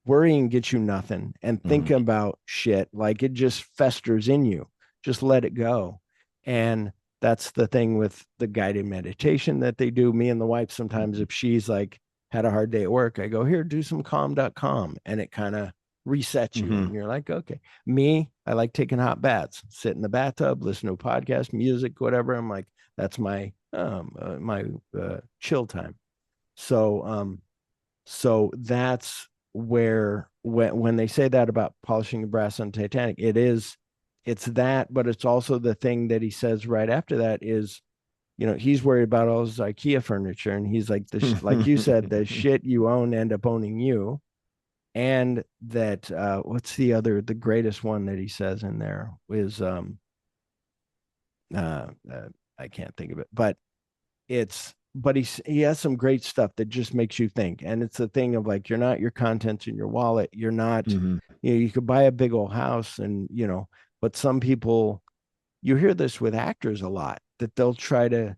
Worrying gets you nothing. And thinking about shit, like it just festers in you. Just let it go. And that's the thing with the guided meditation that they do. Me and the wife, sometimes if she's like had a hard day at work, I go, here, do some calm.com. And it kind of resets you. And you're like, okay. Me, I like taking hot baths, sit in the bathtub, listen to a podcast, music, whatever. I'm like, that's my chill time. So that's where when they say that about polishing the brass on Titanic, it's that, but it's also the thing that he says right after that is he's worried about all his IKEA furniture, and he's like, like you said, the shit you own end up owning you. And that what's the greatest one that he says in there is uh, uh I can't think of it, but he has some great stuff that just makes you think. And it's the thing of like, you're not your contents in your wallet. You're not, Mhm. you could buy a big old house and, but some people, you hear this with actors a lot, that they'll try to,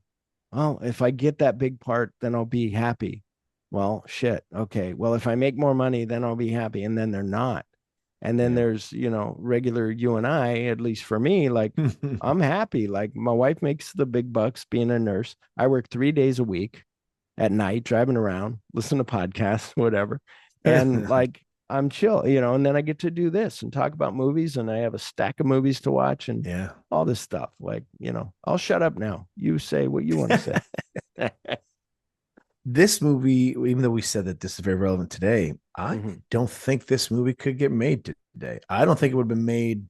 oh, if I get that big part, then I'll be happy. Well, shit. Okay. Well, if I make more money, then I'll be happy. And then they're not. And then Yeah. there's, regular you and I, at least for me, like I'm happy. Like my wife makes the big bucks being a nurse. I work 3 days a week at night, driving around, listen to podcasts, whatever. And like I'm chill, and then I get to do this and talk about movies, and I have a stack of movies to watch and Yeah. all this stuff. Like, I'll shut up now. You say what you want to say. This movie, even though we said that this is very relevant today, I don't think this movie could get made today. I don't think it would have been made.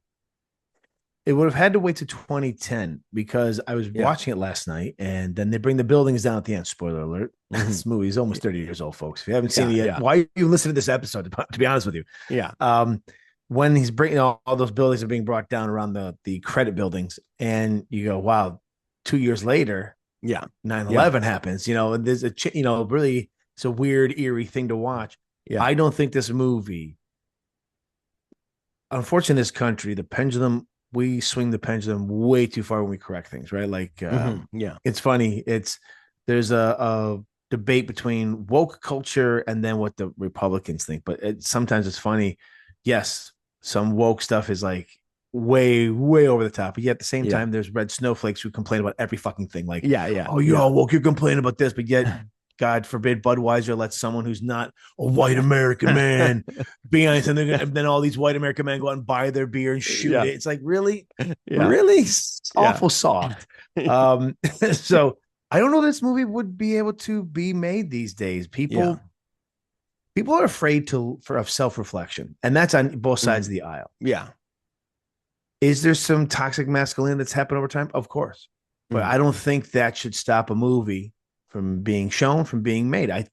It would have had to wait to 2010 because I was watching it last night, and then they bring the buildings down at the end. Spoiler alert. This movie is almost 30 years old, folks. If you haven't seen it yet, why are you listening to this episode, to be honest with you? Yeah. When he's bringing all those buildings are being brought down around the credit buildings, and you go, wow, 2 years later, 9/11 happens, and there's really, it's a weird, eerie thing to watch. Yeah. I don't think this movie, unfortunately, in this country, we swing the pendulum way too far when we correct things, right? Like, it's funny. There's a debate between woke culture and then what the Republicans think, but sometimes it's funny. Yes, some woke stuff is like way, way over the top. But yet at the same time, there's red snowflakes who complain about every fucking thing. Like, oh, you're all woke, you're complaining about this, but yet, God forbid, Budweiser lets someone who's not a white American man be honest, and then all these white American men go out and buy their beer and shoot it. It's like, really, really awful soft. So I don't know this movie would be able to be made these days. People are afraid of self-reflection, and that's on both sides of the aisle. Yeah. Is there some toxic masculinity that's happened over time? Of course. But I don't think that should stop a movie from being shown, from being made.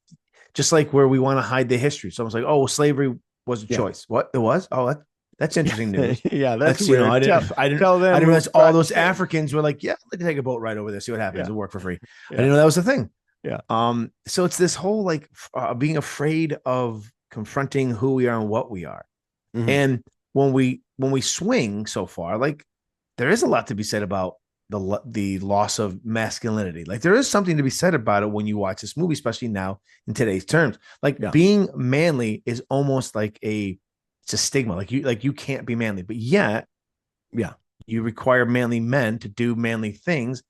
Just like where we want to hide the history. Someone's like, oh, slavery was a choice. What? It was? Oh, that's interesting news. That's weird. I didn't realize all those Africans were like, yeah, let me take a boat right over there, see what happens, and work for free. I didn't know that was the thing. Yeah. So it's this whole like being afraid of confronting who we are and what we are. And when we swing so far, like there is a lot to be said about the loss of masculinity. Like there is something to be said about it when you watch this movie, especially now in today's terms. Like being manly is almost like it's a stigma. Like you can't be manly, but yet, you require manly men to do manly things.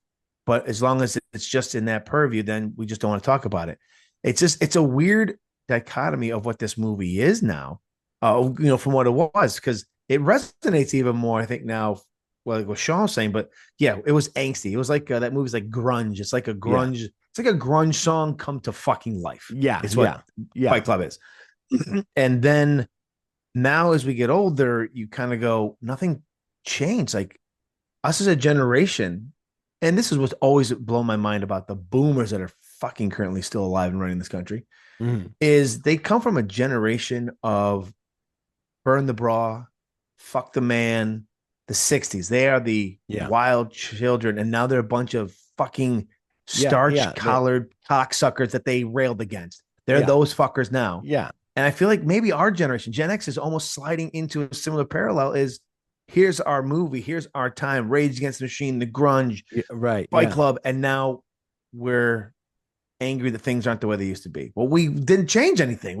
But as long as it's just in that purview, then we just don't want to talk about it. It's a weird dichotomy of what this movie is now, from what it was, because it resonates even more, I think, now. Well, like what Sean was saying, but it was angsty. It was like that movie's like grunge. It's like a grunge. It's like a grunge song come to fucking life. Yeah, it's what Fight Club is. And then now, as we get older, you kind of go, nothing changed. Like us as a generation, and this is what's always blown my mind about the boomers that are fucking currently still alive and running this country, is they come from a generation of burn the bra, fuck the man. The 60s, they are the wild children, and now they're a bunch of fucking starch-collared cocksuckers that they railed against. They're those fuckers now. Yeah. And I feel like maybe our generation, Gen X, is almost sliding into a similar parallel. Is here's our movie, here's our time, Rage Against the Machine, the grunge, Fight Club, and now we're angry that things aren't the way they used to be. Well, we didn't change anything.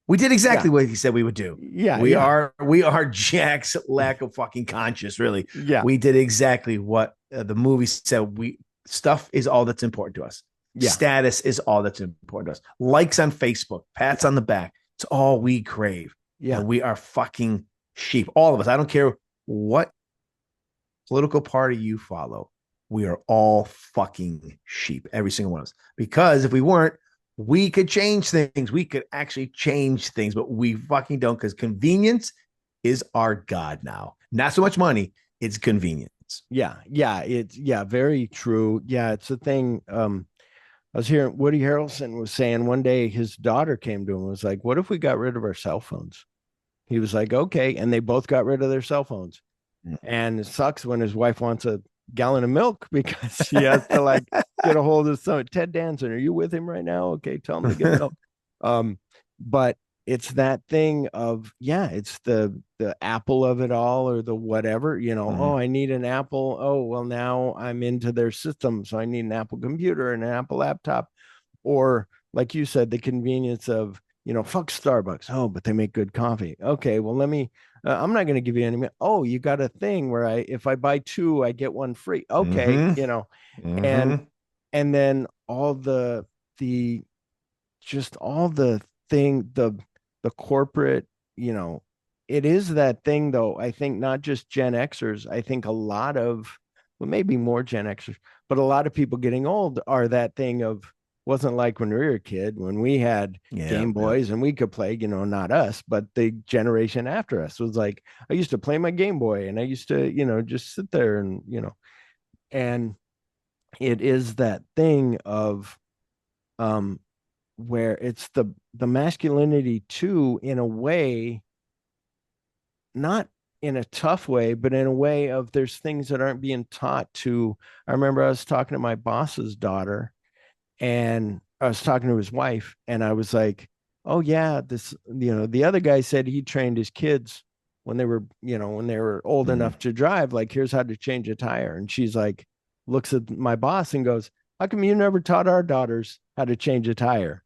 We did exactly what he said we would do. Yeah, we are Jack's lack of fucking conscience. Really, we did exactly what the movie said. Stuff is all that's important to us. Status is all that's important to us. Likes on Facebook, pats on the back. It's all we crave. Yeah, and we are fucking sheep. All of us. I don't care what political party you follow. We are all fucking sheep. Every single one of us. Because if we weren't, we could change things. We could actually change things, but we fucking don't, because convenience is our God now. Not so much money, it's convenience. experience. Yeah. It's very true. Yeah, it's a thing. I was hearing Woody Harrelson was saying one day his daughter came to him and was like, "What if we got rid of our cell phones?" He was like, "Okay," and they both got rid of their cell phones. And it sucks when his wife wants a gallon of milk because she has to like get a hold of some Ted Danson. Are you with him right now? Okay, tell him to get milk. But it's that thing of it's the Apple of it all or the whatever, oh, I need an Apple. Oh, well, now I'm into their system, so I need an Apple computer and an Apple laptop. Or like you said, the convenience of fuck Starbucks. Oh, but they make good coffee. Okay, well, let me I'm not going to give you any. Oh, you got a thing where if I buy two, I get one free. Okay, and then the just all the thing, the corporate, it is that thing though. I think not just Gen Xers, I think a lot of, well, maybe more Gen Xers, but a lot of people getting old are that thing of, wasn't like when we were a kid, when we had Game Boys and we could play, not us, but the generation after us was like, I used to play my Game Boy and I used to, just sit there and, and it is that thing of, where it's the masculinity too, in a way, not in a tough way, but in a way of there's things that aren't being taught to. I remember I was talking to my boss's daughter and I was talking to his wife and I was like, oh yeah, this, the other guy said he trained his kids when they were old enough to drive, like, here's how to change a tire. And she's like, looks at my boss and goes, how come you never taught our daughters how to change a tire?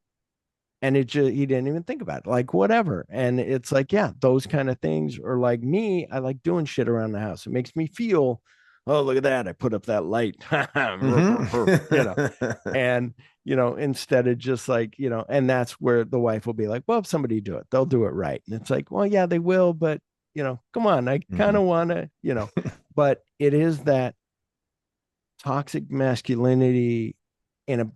And he didn't even think about it, like, whatever. And it's like, yeah, those kind of things. Or like me, I like doing shit around the house. It makes me feel, oh, look at that, I put up that light. And instead of just like, and that's where the wife will be like, well, if somebody do it, they'll do it right. And it's like, well, yeah, they will, but come on, I kind of want to, but it is that toxic masculinity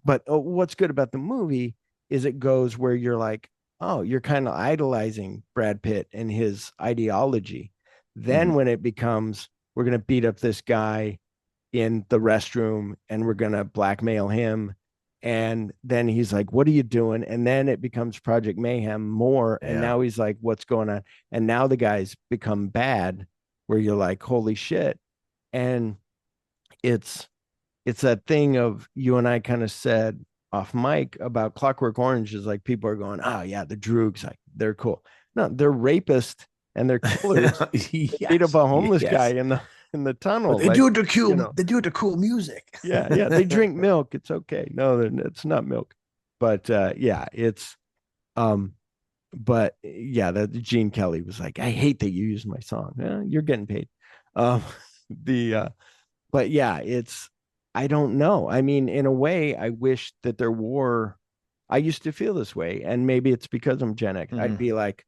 but what's good about the movie is it goes where you're like, oh, you're kind of idolizing Brad Pitt and his ideology. Then when it becomes, we're going to beat up this guy in the restroom and we're going to blackmail him. And then he's like, what are you doing? And then it becomes Project Mayhem more. And now he's like, what's going on? And now the guys become bad where you're like, holy shit. And it's that thing of, you and I kind of said off mic about Clockwork Orange, is like, people are going, oh yeah, the Droogs, like, they're cool. No, they're rapists and they're killers. Beat up a homeless guy in the tunnel. But they do it to cool. They do it to cool music. Yeah. They drink milk. It's okay. No, it's not milk. But it's but yeah, that Gene Kelly was like, I hate that you use my song. You're getting paid. But yeah, I don't know. I mean, in a way, I wish that there were. I used to feel this way, and maybe it's because I'm Gen X. I'd be like,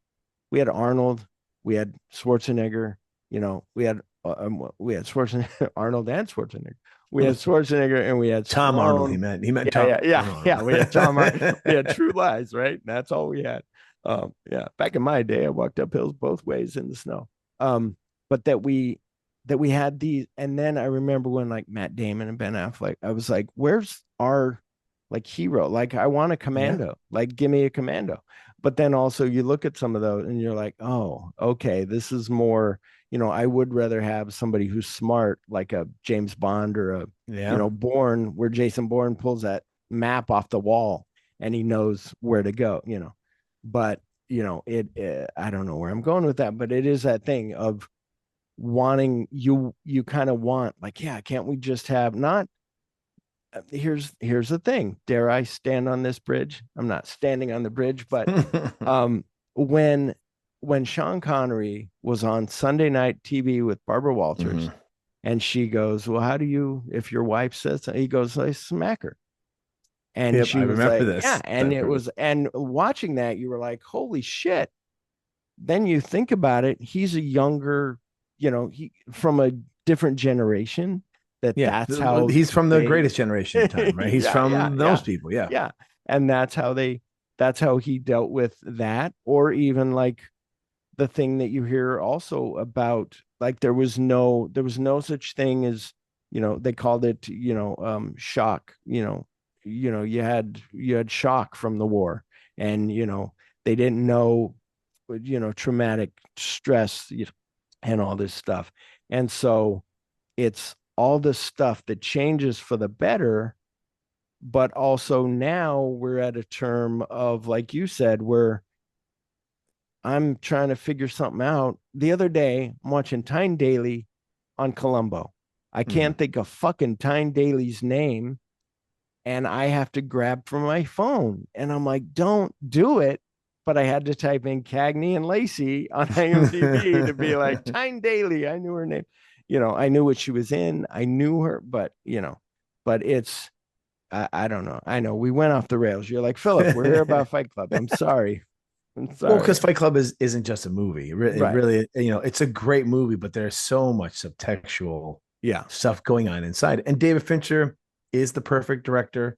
we had Arnold, we had Schwarzenegger, we had Schwarzenegger, Arnold and Schwarzenegger. We had Schwarzenegger, and we had Tom Arnold. He meant Tom. Yeah. We had Tom Arnold. We had True Lies, right? That's all we had. Back in my day, I walked up hills both ways in the snow. But that we had these, and then I remember when like Matt Damon and Ben Affleck, I was like, where's our like hero? Like, I want a commando, like, give me a commando. But then also you look at some of those and you're like, oh, okay, this is more, I would rather have somebody who's smart, like a James Bond or a, Bourne, where Jason Bourne pulls that map off the wall and he knows where to go, but I don't know where I'm going with that, but it is that thing of wanting, you kind of want, like, yeah, can't we just have not, here's the thing, dare I stand on this bridge? I'm not standing on the bridge, but when Sean Connery was on Sunday night TV with Barbara Walters, and she goes, well, how do you, if your wife says so? He goes, I smack her. And she was like, this. Yeah, and it was, and watching that, you were like, holy shit. Then you think about it, he's a younger, he from a different generation. That's how he's from the greatest generation of time, right? He's from those people. Yeah. And that's how he dealt with that. Or even like the thing that you hear also about, like, there was no such thing as, they called it, shock, you had shock from the war, and, they didn't know, traumatic stress, and all this stuff. And so it's all this stuff that changes for the better, but also now we're at a term of, like you said, where I'm trying to figure something out. The other day, I'm watching Tyne Daly on Columbo. I can't think of fucking Tyne Daly's name, and I have to grab from my phone. And I'm like, don't do it. But I had to type in Cagney and Lacey on IMDb to be like, Tyne Daly. I knew her name. I knew what she was in. I knew her, but it's, I don't know. I know we went off the rails. You're like, Philip, we're here about Fight Club. I'm sorry. Well, because Fight Club isn't just a movie. It Right. really, it's a great movie, but there's so much subtextual stuff going on inside. And David Fincher is the perfect director.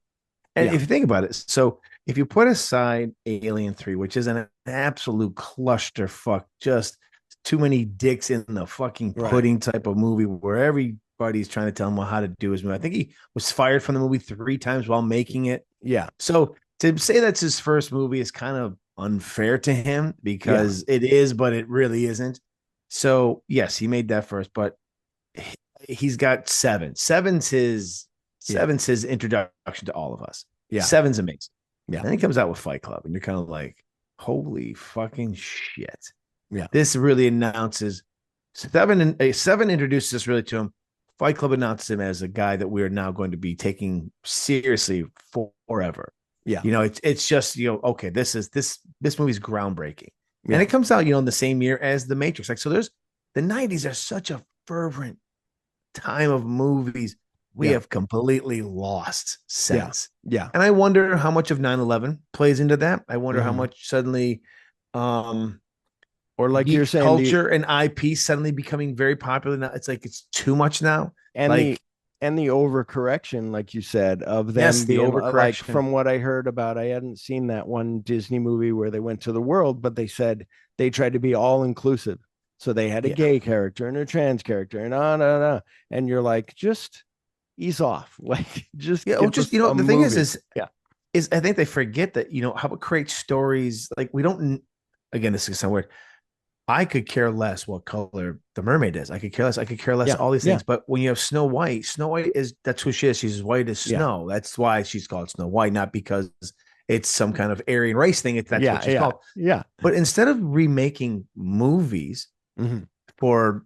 And if you think about it, so if you put aside Alien 3, which is an absolute clusterfuck, just too many dicks in the fucking pudding type of movie where everybody's trying to tell him how to do his movie. I think he was fired from the movie 3 times while making it. Yeah. So to say that's his first movie is kind of unfair to him, because it is, but it really isn't. So yes, he made that first, but he's got Seven. Seven's his introduction to all of us. Yeah. Seven's amazing. Yeah. And he comes out with Fight Club, and you're kind of like, holy fucking shit. Yeah. This really announces Seven introduces us really to him. Fight Club announces him as a guy that we're now going to be taking seriously forever. Yeah. It's just, okay, this movie's groundbreaking. Yeah. And it comes out, in the same year as The Matrix. Like, so the 90s are such a fervent time of movies we have completely lost since. Yeah. And I wonder how much of 9/11 plays into that. I wonder how much suddenly or like you're saying, culture and IP suddenly becoming very popular now. It's like it's too much now. And like the overcorrection, like you said, of them the being overcorrection. Like, from what I heard about, I hadn't seen that one Disney movie where they went to the world, but they said they tried to be all inclusive. So they had a gay character and a trans character and and you're like, just ease off. Like, just the thing is I think they forget that, how it creates stories. Like, we don't, again, this is somewhere, I could care less what color the mermaid is. I could care less all these things. But when you have Snow White that's who she is. She's as white as snow. That's why she's called Snow White, not because it's some kind of Aryan race thing. That's what she's called. Yeah. But instead of remaking movies for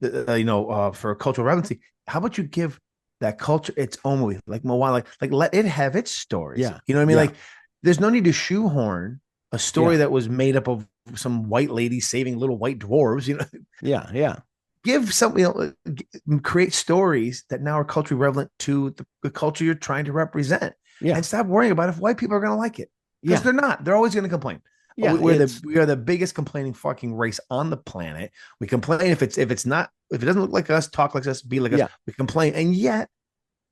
for cultural relevancy, how about you give that culture its own movie, like Moana, like let it have its stories. Yeah. You know what I mean? Like, there's no need to shoehorn a story that was made up of some white lady saving little white dwarves. Give something, create stories that now are culturally relevant to the culture you're trying to represent. And stop worrying about if white people are going to like it, because they're not. They're always going to complain. We are the biggest complaining fucking race on the planet. We complain if it doesn't look like us, talk like us, be like us. We complain, and yet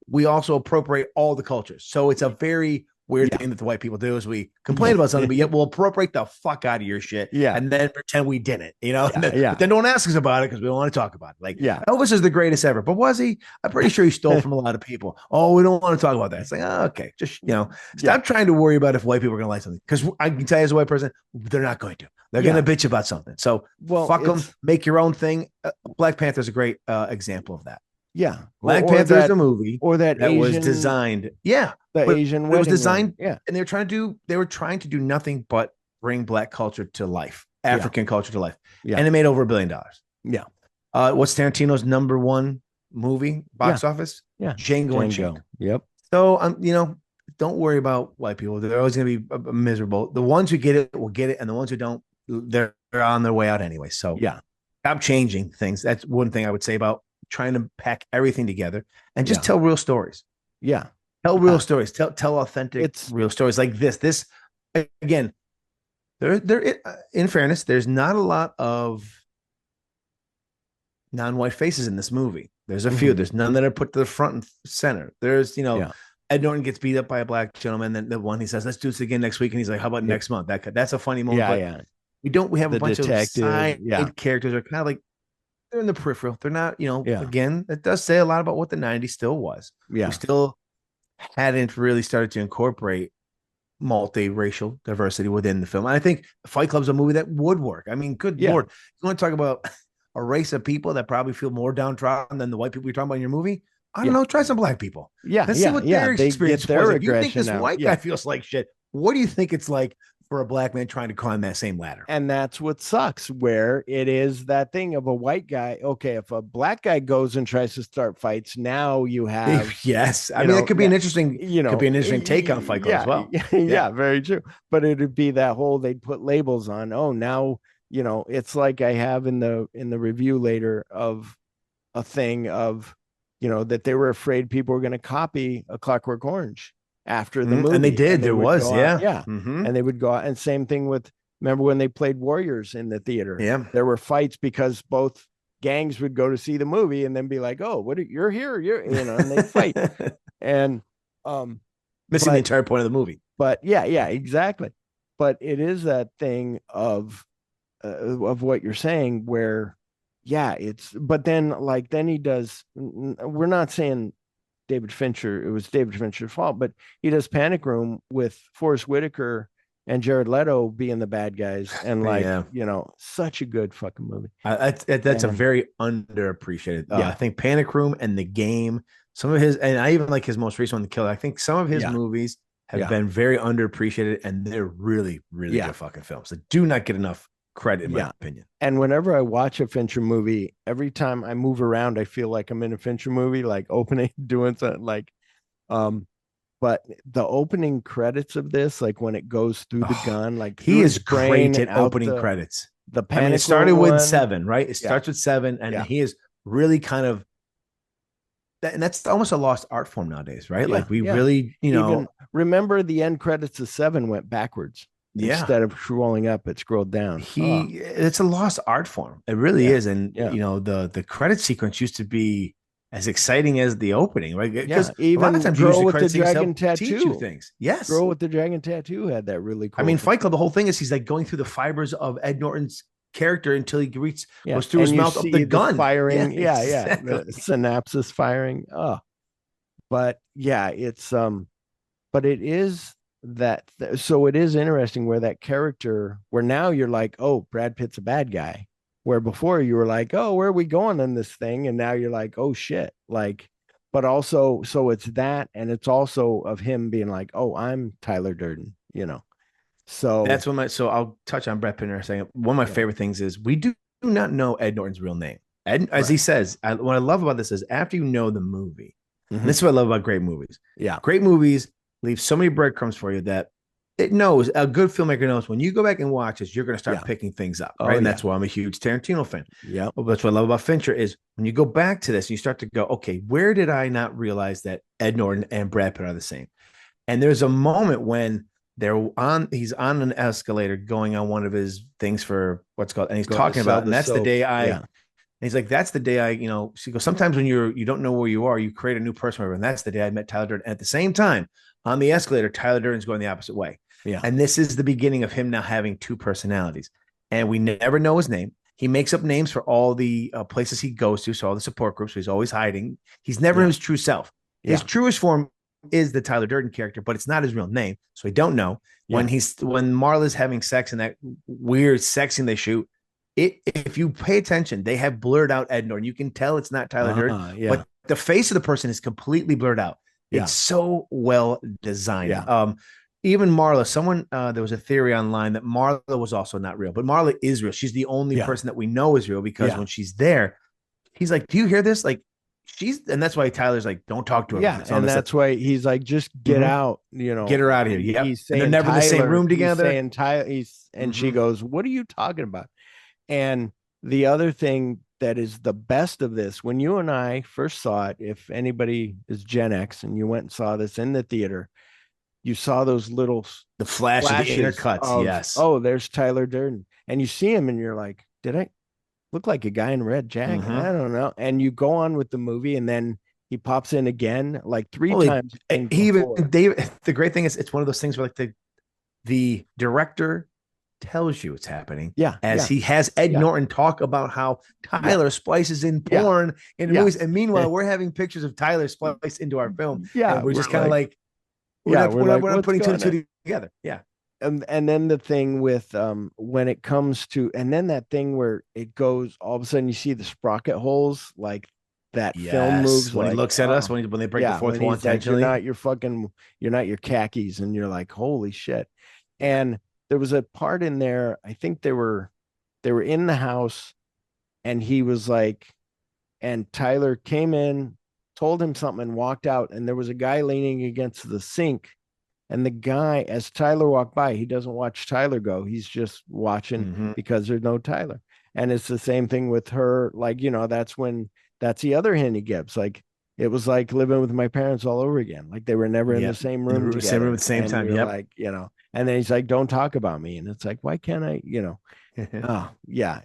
we also appropriate all the cultures. So it's a very weird thing that the white people do, is we complain about something, but yet we'll appropriate the fuck out of your shit, and then pretend we didn't. But then don't ask us about it because we don't want to talk about it. Like, Elvis is the greatest ever, but was he? I'm pretty sure he stole from a lot of people. Oh, we don't want to talk about that. It's like, okay, just stop trying to worry about if white people are going to like something, because I can tell you as a white person, they're not going to. They're going to bitch about something. So fuck them. Make your own thing. Black Panther is a great example of that. Yeah. Black Panther is a movie that Asian, was designed. Yeah. The Asian wedding. It was designed. Yeah. And they were trying to do nothing but bring Black culture to life, African culture to life. Yeah. And it made over $1 billion. Yeah. What's Tarantino's number one movie box office? Yeah. Django Unchained. Yep. So, don't worry about white people. They're always going to be miserable. The ones who get it will get it. And the ones who don't, they're on their way out anyway. So stop changing things. That's one thing I would say about trying to pack everything together and just tell real stories. Yeah. Tell real stories. Tell authentic, real stories like this. This, again, there. In fairness, there's not a lot of non-white faces in this movie. There's a few. There's none that are put to the front and center. There's, Ed Norton gets beat up by a black gentleman. Then the one he says, "Let's do this again next week," and he's like, "How about next month?" That's a funny moment. We have a The bunch detective, of side yeah. characters that are kind of like they're in the peripheral. They're not, Yeah. again, it does say a lot about what the 90s still was. Yeah. We still hadn't really started to incorporate multiracial diversity within the film. And I think Fight Club's a movie that would work. I mean, good Yeah. Lord. You want to talk about a race of people that probably feel more downtrodden than the white people you're talking about in your movie? I don't know. Try some black people. Yeah. Let's see what their They experience get their was. If you think aggression this out. white guy feels like shit, what do you think it's like for a black man trying to climb that same ladder? And that's what sucks, where it is that thing of a white guy. Okay, if a black guy goes and tries to start fights, now you have Yes. I mean, that could be an interesting, take on Fight Club as well. Yeah, very true. But it'd be that whole, they'd put labels on. Oh, now, it's like I have in the review later of a thing of, that they were afraid people were going to copy A Clockwork Orange after the movie. And they did. There was, yeah. Mm-hmm. And they would go out. And same thing with, remember when they played Warriors in the theater? Yeah. There were fights because both gangs would go to see the movie and then be like, oh, you're here, and they fight. And missing the entire point of the movie. But yeah, exactly. But it is that thing of what you're saying where, but then he does, we're not saying David Fincher, it was David Fincher's fault, but he does Panic Room with Forrest Whitaker and Jared Leto being the bad guys, and such a good fucking movie. That's a very underappreciated. I think Panic Room and The Game, some of his, and I even like his most recent one, The Killer. I think some of his movies have been very underappreciated, and they're really, really good fucking films that do not get enough credit, in my opinion. And whenever I watch a Fincher movie, every time I move around, I feel like I'm in a Fincher movie, like opening, doing something but the opening credits of this, like when it goes through the gun, like he is great at opening credits. The Panic it started with one. 7, right? It starts with 7, and he is really kind of, and that's almost a lost art form nowadays, right? Like we really, even remember the end credits of 7 went backwards. Instead of scrolling up, it scrolled down. It's a lost art form. It really is. And the credit sequence used to be as exciting as the opening, right? Because even a lot of times Girl with the Dragon Tattoo, teach you things. Yes, Girl with the Dragon Tattoo had that really cool. I mean, Fight Club, the whole thing is he's like going through the fibers of Ed Norton's character until he goes through his mouth up the gun, firing. Exactly. The synapses firing. But it's but it is that. So it is interesting where that character, where now you're like, oh, Brad Pitt's a bad guy. Where before you were like, oh, where are we going in this thing? And now you're like, oh shit. Like, but also, so it's that, and it's also of him being like, oh, I'm Tyler Durden, So that's so I'll touch on Brad Pitt in a second. One of my favorite things is we do not know Ed Norton's real name. Ed, as he says, what I love about this is after you know the movie, and this is what I love about great movies. Yeah. Great movies leave so many breadcrumbs for you that it knows, a good filmmaker knows when you go back and watch this, you're going to start picking things up, right? And that's why I'm a huge Tarantino fan. Yeah. But that's what I love about Fincher is when you go back to this, you start to go, okay, where did I not realize that Ed Norton and Brad Pitt are the same? And there's a moment when he's on an escalator going on one of his things for what's called, and he's talking about, and that's the day and he's like, that's the day so he goes, sometimes when you don't know where you are, you create a new person, and that's the day I met Tyler Durden. At the same time, on the escalator, Tyler Durden's going the opposite way. Yeah. And this is the beginning of him now having two personalities. And we never know his name. He makes up names for all the places he goes to. So all the support groups, so he's always hiding. He's never his true self. His truest form is the Tyler Durden character, but it's not his real name. So we don't know. When Marla's having sex in that weird sex scene they shoot, if you pay attention, they have blurred out Ed Norton. You can tell it's not Tyler Durden, but the face of the person is completely blurred out. It's so well designed. Yeah. Even Marla, there was a theory online that Marla was also not real, but Marla is real. She's the only person that we know is real because when she's there, he's like, do you hear this? Like and that's why Tyler's like, don't talk to her. Yeah. And that's why he's like, just get out, get her out of here. Yeah. He's saying, and they're never in the same room together. He's saying Tyler, and she goes, what are you talking about? And the other thing that is the best of this, when you and I first saw it, if anybody is Gen X and you went and saw this in the theater, you saw those little the flashes, the intercuts. Yes. Oh, there's Tyler Durden. And you see him and you're like, did I look like a guy in a red jacket? I don't know. And you go on with the movie and then he pops in again like three times. The great thing is it's one of those things where like the director tells you it's happening. Yeah, As yeah, he has Ed yeah. Norton talk about how Tyler splices in Yeah. porn into Yeah. movies. And meanwhile, we're having pictures of Tyler spliced into our film. Yeah, And we're just kind of like, like, we're not what's putting two going and on? two together. Yeah. And then the thing with when it comes to, and then that thing where it goes, all of a sudden you see the sprocket holes, like that film moves When he like, looks at us, when they break the fourth when wall he's like, intentionally. you're not your khakis, and you're like, holy shit. Yeah. And there was a part in there, I think they were in the house, and he was like, and Tyler came in, told him something, and walked out, and there was a guy leaning against the sink. And the guy, as Tyler walked by, he doesn't watch Tyler go. He's just watching because there's no Tyler. And it's the same thing with her. Like, that's the other hint he gives. Like, it was like living with my parents all over again. Like, they were never in the same room together. Same room at the same time. You're like, and then he's like, don't talk about me. And it's like, why can't I, oh, yeah,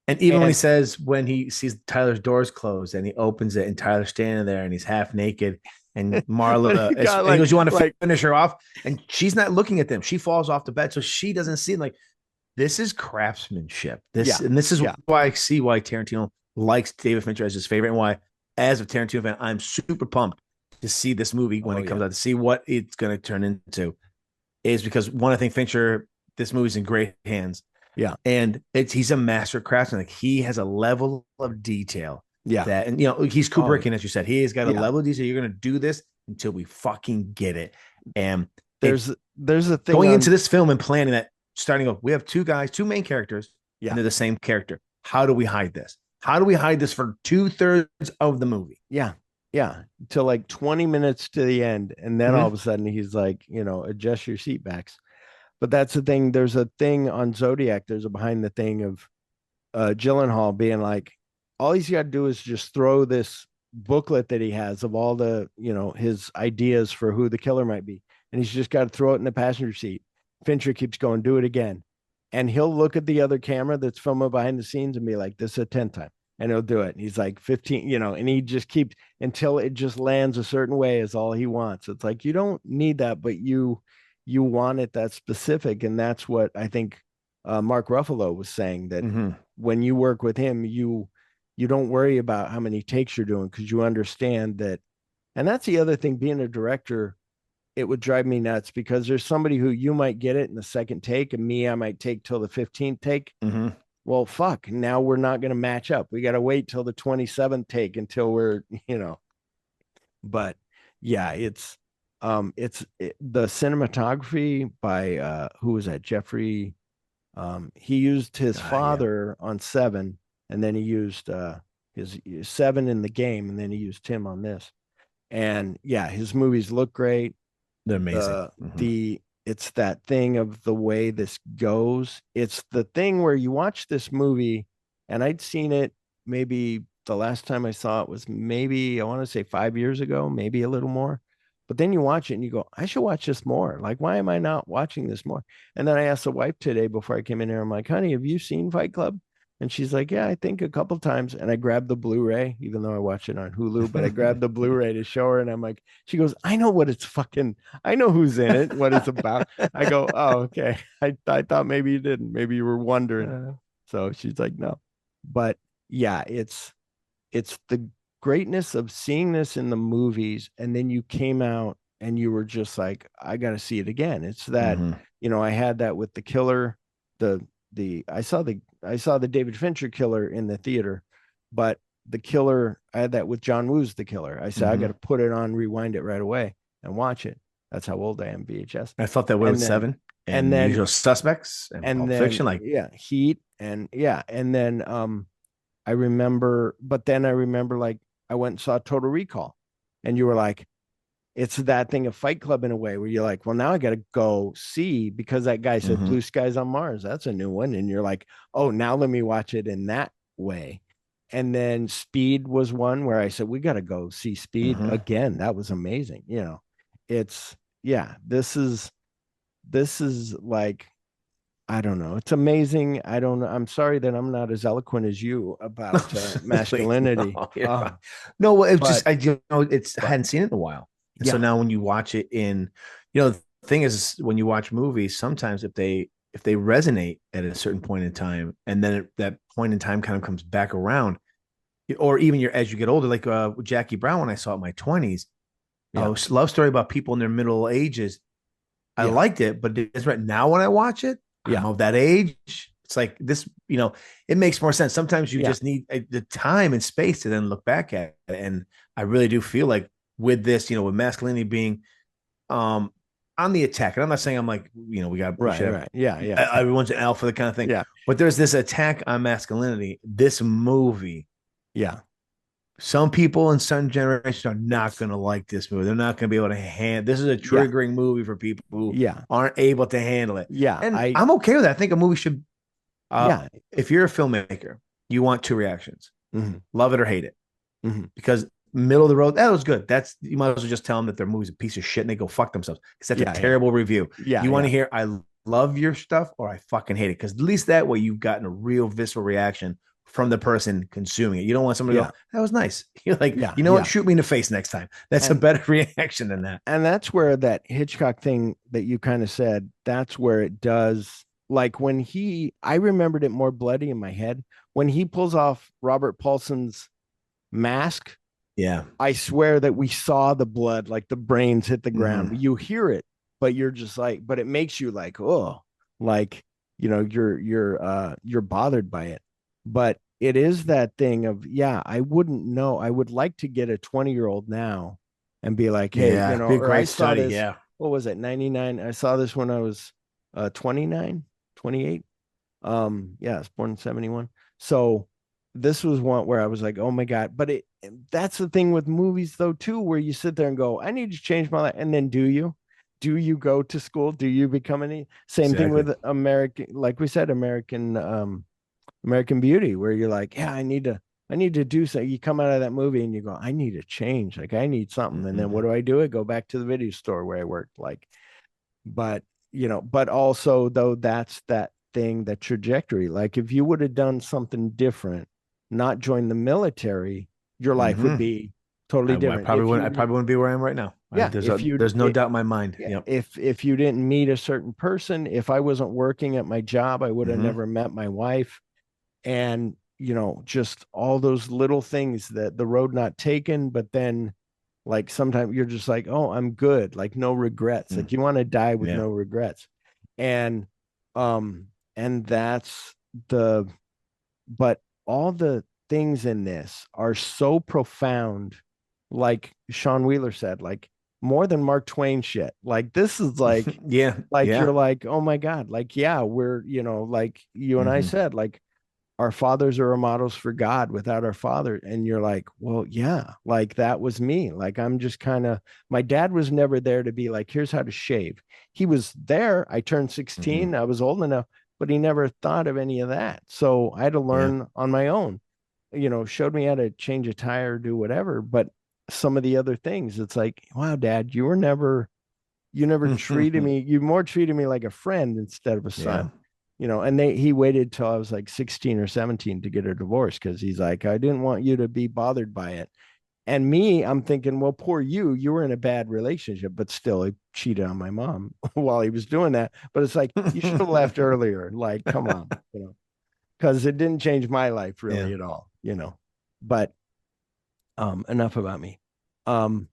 And even when he says, when he sees Tyler's doors closed and he opens it and Tyler's standing there and he's half naked and Marla and he goes, you want to finish her off? And she's not looking at them. She falls off the bed. So she doesn't see, like, this is craftsmanship. And this is why I see why Tarantino likes David Fincher as his favorite, and why, as a Tarantino fan, I'm super pumped to see this movie when it comes out, to see what it's going to turn into. Is because, one, I think Fincher, this movie's in great hands. Yeah. And he's a master craftsman. Like, he has a level of detail. Yeah. That, and he's Kubrickian, as you said. He has got a level of detail. You're going to do this until we fucking get it. And there's a thing going into this film and planning that, starting off, we have two main characters, and they're the same character. How do we hide this? How do we hide this for 2/3 of the movie? Yeah. Yeah. Till like 20 minutes to the end. And then all of a sudden he's like, adjust your seat backs. But that's the thing. There's a thing on Zodiac. There's a behind the thing of Gyllenhaal being like, all he's got to do is just throw this booklet that he has of all the, his ideas for who the killer might be. And he's just got to throw it in the passenger seat. Fincher keeps going, do it again. And he'll look at the other camera that's filming behind the scenes and be like, this is a 10th time. And he'll do it. And he's like 15, and he just keeps until it just lands a certain way is all he wants. It's like, you don't need that, but you want it that specific. And that's what I think Mark Ruffalo was saying, that when you work with him, you don't worry about how many takes you're doing, because you understand that. And that's the other thing, being a director, it would drive me nuts, because there's somebody who you might get it in the second take, and me, I might take till the 15th take. Well, fuck, now we're not going to match up. We got to wait till the 27th take until we're, but yeah, it's the cinematography by who was that? Jeffrey. He used his father on Seven, and then he used his Seven in the Game, and then he used Tim on this. And yeah, his movies look great. They're amazing. It's that thing of the way this goes. It's the thing where you watch this movie, and I'd seen it, maybe the last time I saw it was maybe, I want to say 5 years ago, maybe a little more. But then you watch it and you go, I should watch this more. Like, why am I not watching this more? And then I asked the wife today before I came in here, I'm like, honey, have you seen Fight Club? And she's like, yeah, I think a couple times. And I grabbed the Blu-ray, even though I watched it on Hulu, but I grabbed the Blu-ray to show her. And I'm like, she goes, I know I know who's in it, what it's about. I go, oh, okay. I thought maybe you didn't. Maybe you were wondering. So she's like, no. But yeah, it's the greatness of seeing this in the movies. And then you came out and you were just like, I got to see it again. It's that, I had that with The Killer, I saw the David Fincher Killer in the theater, but The Killer, I had that with John Woo's The Killer. I said, I got to put it on, rewind it right away and watch it. That's how old I am, VHS. I thought that way with Seven and then Usual Suspects and Pulp Fiction, like Heat, and then I remember like I went and saw Total Recall, and you were like, it's that thing of Fight Club in a way where you're like, well, now I got to go see, because that guy said Blue Skies on Mars. That's a new one. And you're like, oh, now let me watch it in that way. And then Speed was one where I said, we got to go see Speed again. That was amazing. This is like, I don't know. It's amazing. I don't know. I'm sorry that I'm not as eloquent as you about masculinity. No, I hadn't seen it in a while. And so now when you watch it the thing is, when you watch movies, sometimes if they if they resonate at a certain point in time, and then that point in time kind of comes back around, or even as you get older, like Jackie Brown, when I saw it in my 20s, Yeah. a love story about people in their middle ages. I Yeah. liked it, but it's right now when I watch it, Yeah. I'm of that age. It's like this, it makes more sense. Sometimes you just need the time and space to then look back at it. And I really do feel like with this, with masculinity being on the attack. And I'm not saying I'm like, we Right. should have, Right. Yeah. everyone's an alpha, the kind of thing. Yeah. But there's this attack on masculinity. This movie, Yeah. some people in some generations are not going to like this movie. They're not going to be able to this is a triggering movie for people who aren't able to handle it. Yeah. And I'm okay with that. I think a movie should, if you're a filmmaker, you want two reactions, love it or hate it. Because middle of the road, that was good. You might as well just tell them that their movie's a piece of shit and they go fuck themselves. Because that's a terrible review. Yeah. You want to hear, I love your stuff or I fucking hate it. Because at least that way you've gotten a real visceral reaction from the person consuming it. You don't want somebody to go, that was nice. You're like, you know what? Shoot me in the face next time. That's a better reaction than that. And that's where that Hitchcock thing that you kind of said, that's where it does. Like when I remembered it more bloody in my head. When he pulls off Robert Paulson's mask. Yeah. I swear that we saw the blood, like the brains hit the ground. You hear it, but you're just like, but it makes you like, oh, like, you're bothered by it. But it is that thing of, I wouldn't know. I would like to get a 20-year-old now and be like, hey, be a great I saw study. this, Yeah. What was it? 99. I saw this when I was 29, 28. I was born in 71. So this was one where I was like, oh my God. But that's the thing with movies though, too, where you sit there and go, I need to change my life. And then do you go to school? Do you become same thing with American, like we said, American Beauty, where you're like, I need to do something. You come out of that movie and you go, I need to change. Like I need something. And then what do? I go back to the video store where I worked. Like, but also though, that's that thing, that trajectory. Like if you would have done something different, not join the military, your life would be totally different. I probably wouldn't be where I am right now. Yeah. There's no doubt in my mind. Yeah. If you didn't meet a certain person, if I wasn't working at my job, I would have never met my wife. And, just all those little things, that the road not taken, but then like sometimes you're just like, oh, I'm good. Like no regrets. Like you want to die with no regrets. And that's but all the things in this are so profound. Like Sean Wheeler said, like more than Mark Twain shit. Like this is like, you're like, oh my God, like, we're, like you and I said, like our fathers are our models for God. Without our father, and you're like, well, like that was me. Like I'm just kind of, my dad was never there to be like, here's how to shave. He was there. I turned 16. I was old enough, but he never thought of any of that. So I had to learn on my own. Showed me how to change a tire, do whatever. But some of the other things, it's like, wow, Dad, you never treated me. You more treated me like a friend instead of a son. And he waited till I was like 16 or 17 to get a divorce, because he's like, I didn't want you to be bothered by it. And me, I'm thinking, well, poor you were in a bad relationship, but still he cheated on my mom while he was doing that. But it's like, you should have left earlier. Like, come on, because it didn't change my life really at all, but enough about me. I'm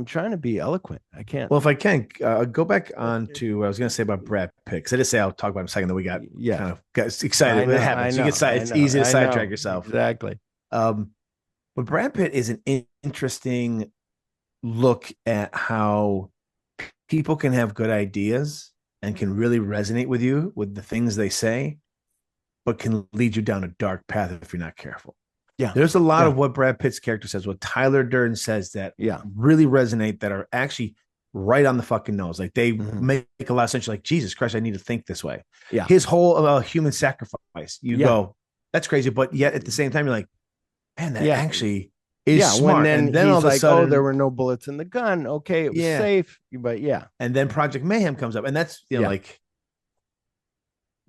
trying to be eloquent. I can't. Well, if I can go back on to what I was going to say about Brad Pitt, because I did say I'll talk about him in a second. That we got kind of got excited. It happens. You get it's easy to sidetrack yourself. Exactly. But Brad Pitt is an interesting look at how people can have good ideas and can really resonate with you with the things they say, but can lead you down a dark path if you're not careful. Yeah. There's a lot of what Brad Pitt's character says, what Tyler Durden says that really resonate, that are actually right on the fucking nose. Like they make a lot of sense. You're like, Jesus Christ, I need to think this way. Yeah. His whole human sacrifice, you go, that's crazy. But yet at the same time, you're like, man, that actually is smart. And then all of a like, sudden, there were no bullets in the gun. Okay, it was safe. But and then Project Mayhem comes up, and that's like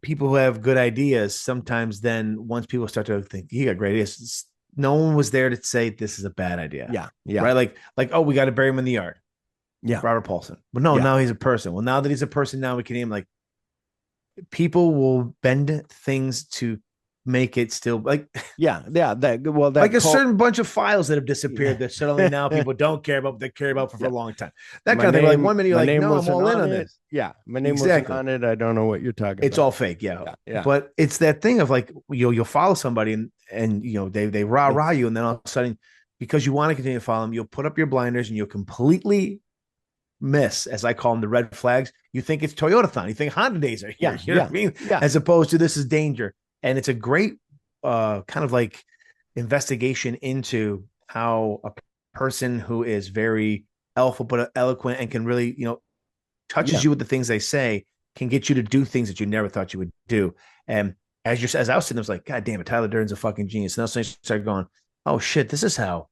people who have good ideas. Sometimes then once people start to think he got great ideas, no one was there to say this is a bad idea. Yeah. Right. Like, oh, we got to bury him in the yard. Yeah. Robert Paulson. But no, now he's a person. Well, now that he's a person, now we can name like, people will bend things to make it still like Yeah. That well, that like a cult, certain bunch of files that have yeah. disappeared that suddenly now people don't care about, but they care about for Yeah. a long time. That kind of thing. Like 1 minute you're My like, name no, I'm wasn't all in on on it. this. Yeah. My name wasn't Exactly. on it. I don't know what you're talking It's about. all fake, yeah. Yeah. Yeah. But it's that thing of like you'll follow somebody and they rah you, and then all of a sudden, because you want to continue to follow them, you'll put up your blinders and you'll completely miss, as I call them, the red flags. You think it's Toyotathon. You think Honda days are here. Yeah. You know Yeah. what I mean? Yeah. As opposed to this is danger. And it's a great kind of like investigation into how a person who is very alpha but eloquent and can really, touches Yeah. you with the things they say can get you to do things that you never thought you would do. And as I was sitting there, I was like, God damn it, Tyler Durden's a fucking genius. And then I started going, oh shit, this is how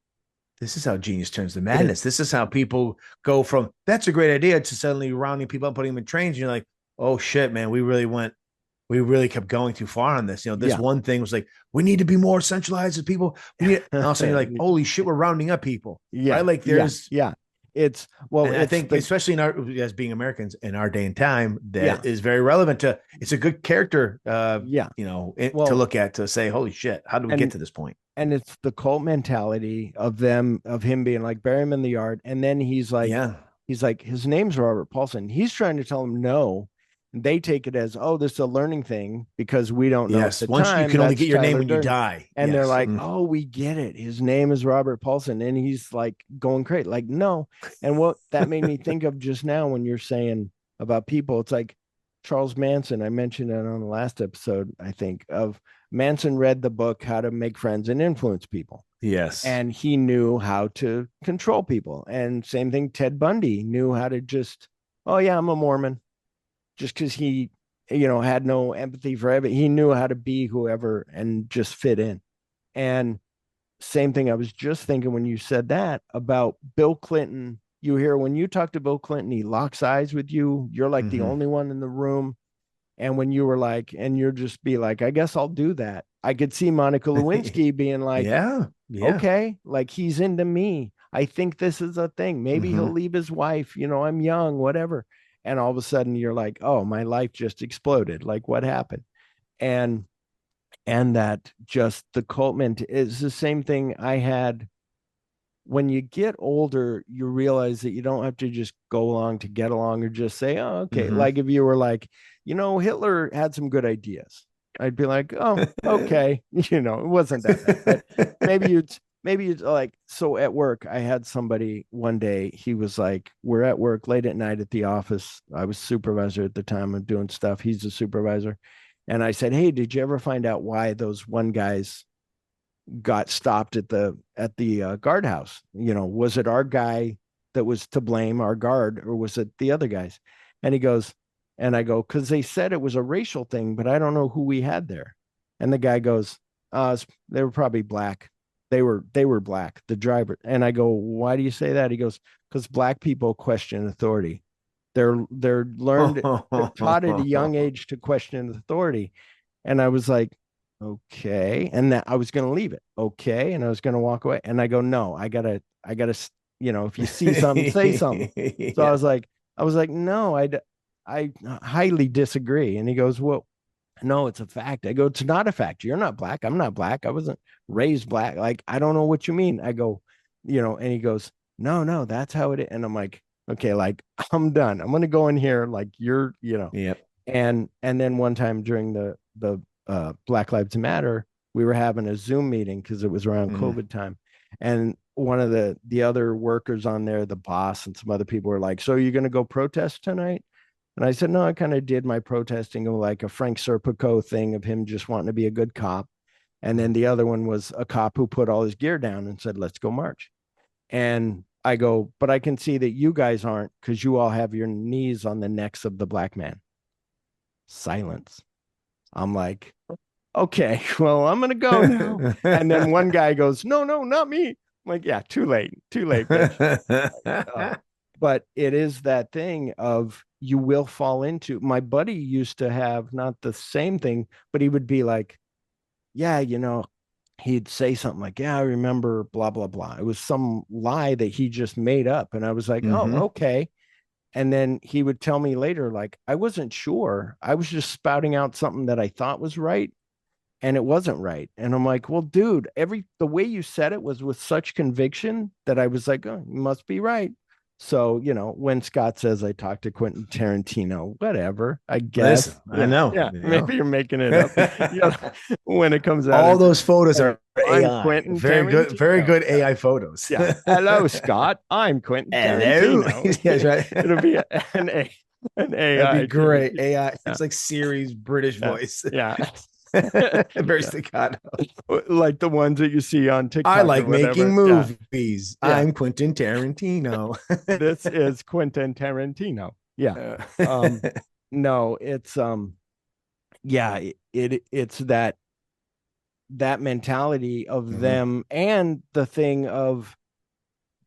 genius turns to madness. This is how people go from that's a great idea to suddenly rounding people up, putting them in trains. And you're like, oh shit, man, we really kept going too far on this. This Yeah. one thing was like, we need to be more centralized as people. We need, and all of a sudden you're like, holy shit, we're rounding up people. Yeah. Right? Like there's, yeah. It's well, and I it's think, the, especially in our as being Americans in our day and time, yeah. that is very relevant to. It's a good character, Yeah. to Well, look at to say, holy shit, how did we get to this point? and it's the cult mentality of him being like, bury him in the yard. And then he's like, Yeah, his name's Robert Paulson. He's trying to tell him no. And they take it as, oh, this is a learning thing because we don't know at yes. the Once you time. can only That's get your name Tyler when you Durden. die, And they're yes. like, oh, we get it. His name is Robert Paulson. And he's like going crazy. Like, no. And what that made me think of just now when you're saying about people, it's like Charles Manson. I mentioned it on the last episode, I think, of Manson read the book, How to Make Friends and Influence People. Yes. And he knew how to control people. And same thing, Ted Bundy knew how to just, oh, yeah, I'm a Mormon. Just because he, had no empathy for everything. He knew how to be whoever and just fit in. And same thing, I was just thinking when you said that about Bill Clinton. You hear when you talk to Bill Clinton, he locks eyes with you. You're like the only one in the room. And when you were like, and you're just be like, I guess I'll do that. I could see Monica Lewinsky being like, yeah. okay, like he's into me. I think this is a thing. Maybe he'll leave his wife. I'm young, whatever. And all of a sudden you're like, oh, my life just exploded. Like what happened? And that just the cult is the same thing I had. When you get older, you realize that you don't have to just go along to get along or just say, oh, okay. Like if you were like, Hitler had some good ideas. I'd be like, oh, okay. It wasn't that bad. But maybe it's like, so at work, I had somebody one day, he was like, we're at work late at night at the office. I was supervisor at the time of doing stuff. He's a supervisor. And I said, hey, did you ever find out why those one guys got stopped at the guardhouse? Was it our guy that was to blame, our guard, or was it the other guys? And he goes, and I go, because they said it was a racial thing, but I don't know who we had there. And the guy goes, they were probably black. They were black, the driver. And I go, why do you say that? He goes, because black people question authority. They're learned, they're taught at a young age to question authority. And I was like, okay. And that I was going to leave it. Okay. And I was going to walk away. And I go, no, I gotta, if you see something, say something. So I was like, no, I highly disagree. And he goes, well, no, it's a fact. I go, it's not a fact. You're not black. I'm not black. I wasn't raised black. Like, I don't know what you mean. I go, and he goes, no, that's how it is. And I'm like, okay, like I'm done. I'm going to go in here. Like you're, Yep. And then one time during the Black Lives Matter, we were having a Zoom meeting because it was around COVID time. And one of the other workers on there, the boss and some other people were like, so are you going to go protest tonight? And I said, no, I kind of did my protesting of like a Frank Serpico thing of him just wanting to be a good cop. And then the other one was a cop who put all his gear down and said, let's go march. And I go, but I can see that you guys aren't because you all have your knees on the necks of the black man. Silence. I'm like, okay, well, I'm going to go now. And then one guy goes, no, not me. I'm like, yeah, too late, bitch. But it is that thing of you will fall into. My buddy used to have not the same thing, but he would be like, yeah, he'd say something like, yeah, I remember blah, blah, blah. It was some lie that he just made up. And I was like, oh, okay. And then he would tell me later, like, I wasn't sure. I was just spouting out something that I thought was right, and it wasn't right. And I'm like, well, dude, the way you said it was with such conviction that I was like, oh, you must be right. So, when Scott says I talked to Quentin Tarantino, whatever, I guess. Listen, I know. Yeah, maybe you're making it up. When it comes out, all those photos are I'm AI. Quentin Very good, very good AI photos. Yeah. Hello, Scott. I'm Quentin Hello. Tarantino. Yes, right. It'll be an AI. That'd be great. AI. Yeah. It's like Siri's British voice. Yeah. Very staccato. Like the ones that you see on TikTok. I like making movies. Yeah. I'm Quentin Tarantino. This is Quentin Tarantino. Yeah. No, it's it's that mentality of them, and the thing of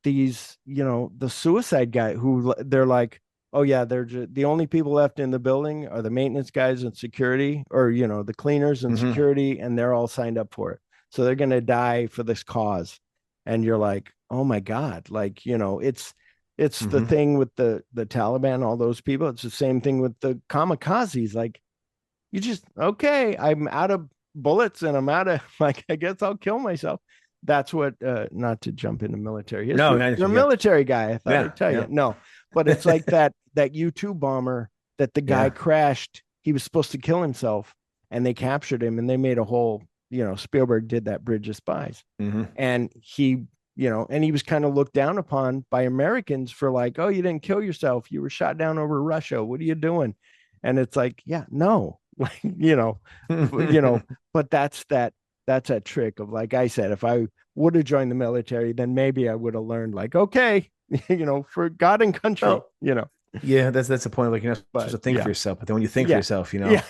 these, the suicide guy who they're like, oh yeah, they're just the only people left in the building are the maintenance guys and security, or the cleaners and security, and they're all signed up for it, so they're going to die for this cause. And you're like, oh my God, like, it's the thing with the Taliban, all those people. It's the same thing with the kamikazes. Like, you just, okay, I'm out of bullets and I'm out of, like, I guess I'll kill myself. That's what, not to jump into military history. No, you're a military guy. I thought I'd tell you. No, but it's like that U-2 bomber that the guy crashed. He was supposed to kill himself, and they captured him, and they made a whole, Spielberg did that Bridge of Spies. And he, and he was kind of looked down upon by Americans for like, oh, you didn't kill yourself. You were shot down over Russia. What are you doing? And it's like, yeah, no, like, but that's that trick of, like I said, if I would have joined the military, then maybe I would have learned, like, okay, for God and country, Yeah, that's the point. Like, you're not supposed to think for yourself, but then when you think for yourself, then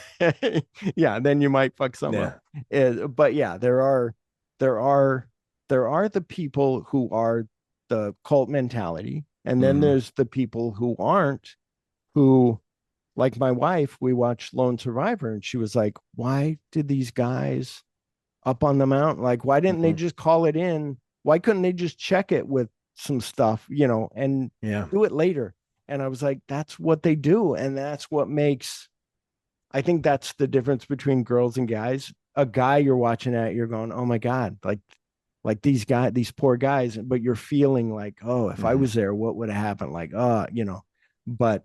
you might fuck someone up. But yeah, there are the people who are the cult mentality, and then there's the people who aren't, who, like my wife, we watched Lone Survivor, and she was like, why did these guys up on the mountain, like, why didn't they just call it in? Why couldn't they just check it with some stuff, and do it later? And I was like, that's what they do. And that's what makes, I think that's the difference between girls and guys. A guy you're watching at, you're going, oh my God, like these poor guys, but you're feeling like, oh, if I was there, what would have happened? Like, but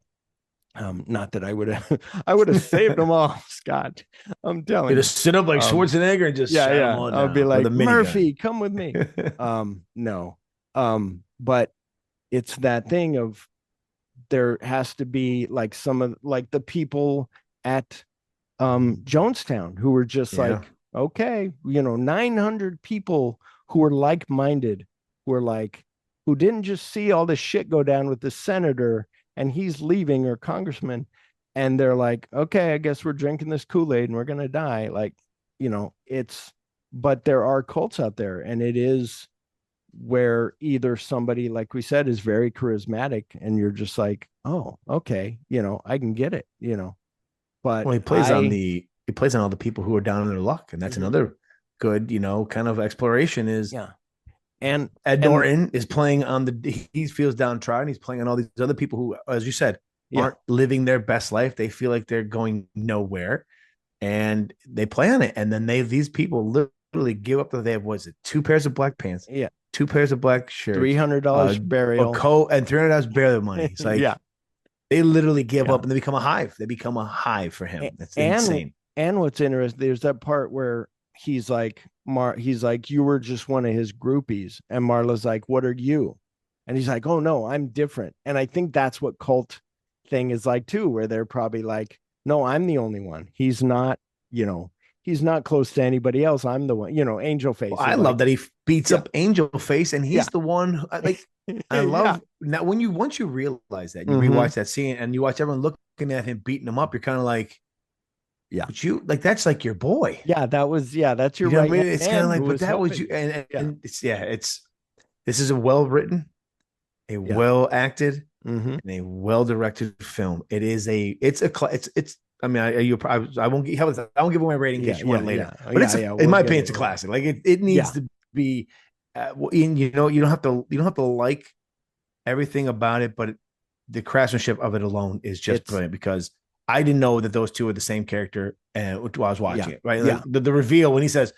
not that I would have saved them all, Scott. I'm telling you. Just sit up like Schwarzenegger and just I'll be like, Murphy, come with me. No. But it's that thing of, there has to be like some of, like, the people at Jonestown who were just like, okay, 900 people who were like-minded, who didn't just see all this shit go down with the senator and he's leaving, or congressman, and they're like, okay, I guess we're drinking this Kool-Aid and we're gonna die. Like, but there are cults out there, and it is where either somebody, like we said, is very charismatic, and you're just like, oh, okay, I can get it, but he plays on all the people who are down in their luck, and that's another good, kind of exploration is. And Ed Norton is playing on he feels downtrodden. He's playing on all these other people who, as you said, aren't living their best life. They feel like they're going nowhere, and they play on it. And then these people literally give up. They have, was it 2 pairs of black pants? 2 pairs of black shirts, $300 burial, and $300 burial money. It's like, they literally give up, and they become a hive. They become a hive for him. That's insane. And what's interesting, there's that part where he's like, you were just one of his groupies. And Marla's like, what are you? And he's like, oh no, I'm different. And I think that's what cult thing is like too, where they're probably like, no, I'm the only one. He's not, he's not close to anybody else. I'm the one, Angel Face. Well, I love that he beats up Angel Face, and he's the one, like, I love now once you realize that, you rewatch that scene and you watch everyone looking at him beating him up, you're kind of like, but you, like, that's like your boy. That's your, right. I mean, it's kind of like, but that was you. And it's this is a well-written, a well-acted, and a well-directed film. I mean, I won't give away my rating in case you want later. But in my opinion, it's a classic. Like, it needs to be, you don't have to like everything about it, but the craftsmanship of it alone is just It's- brilliant because I didn't know that those two are the same character and while I was watching it, right? Yeah. Like the reveal when he says,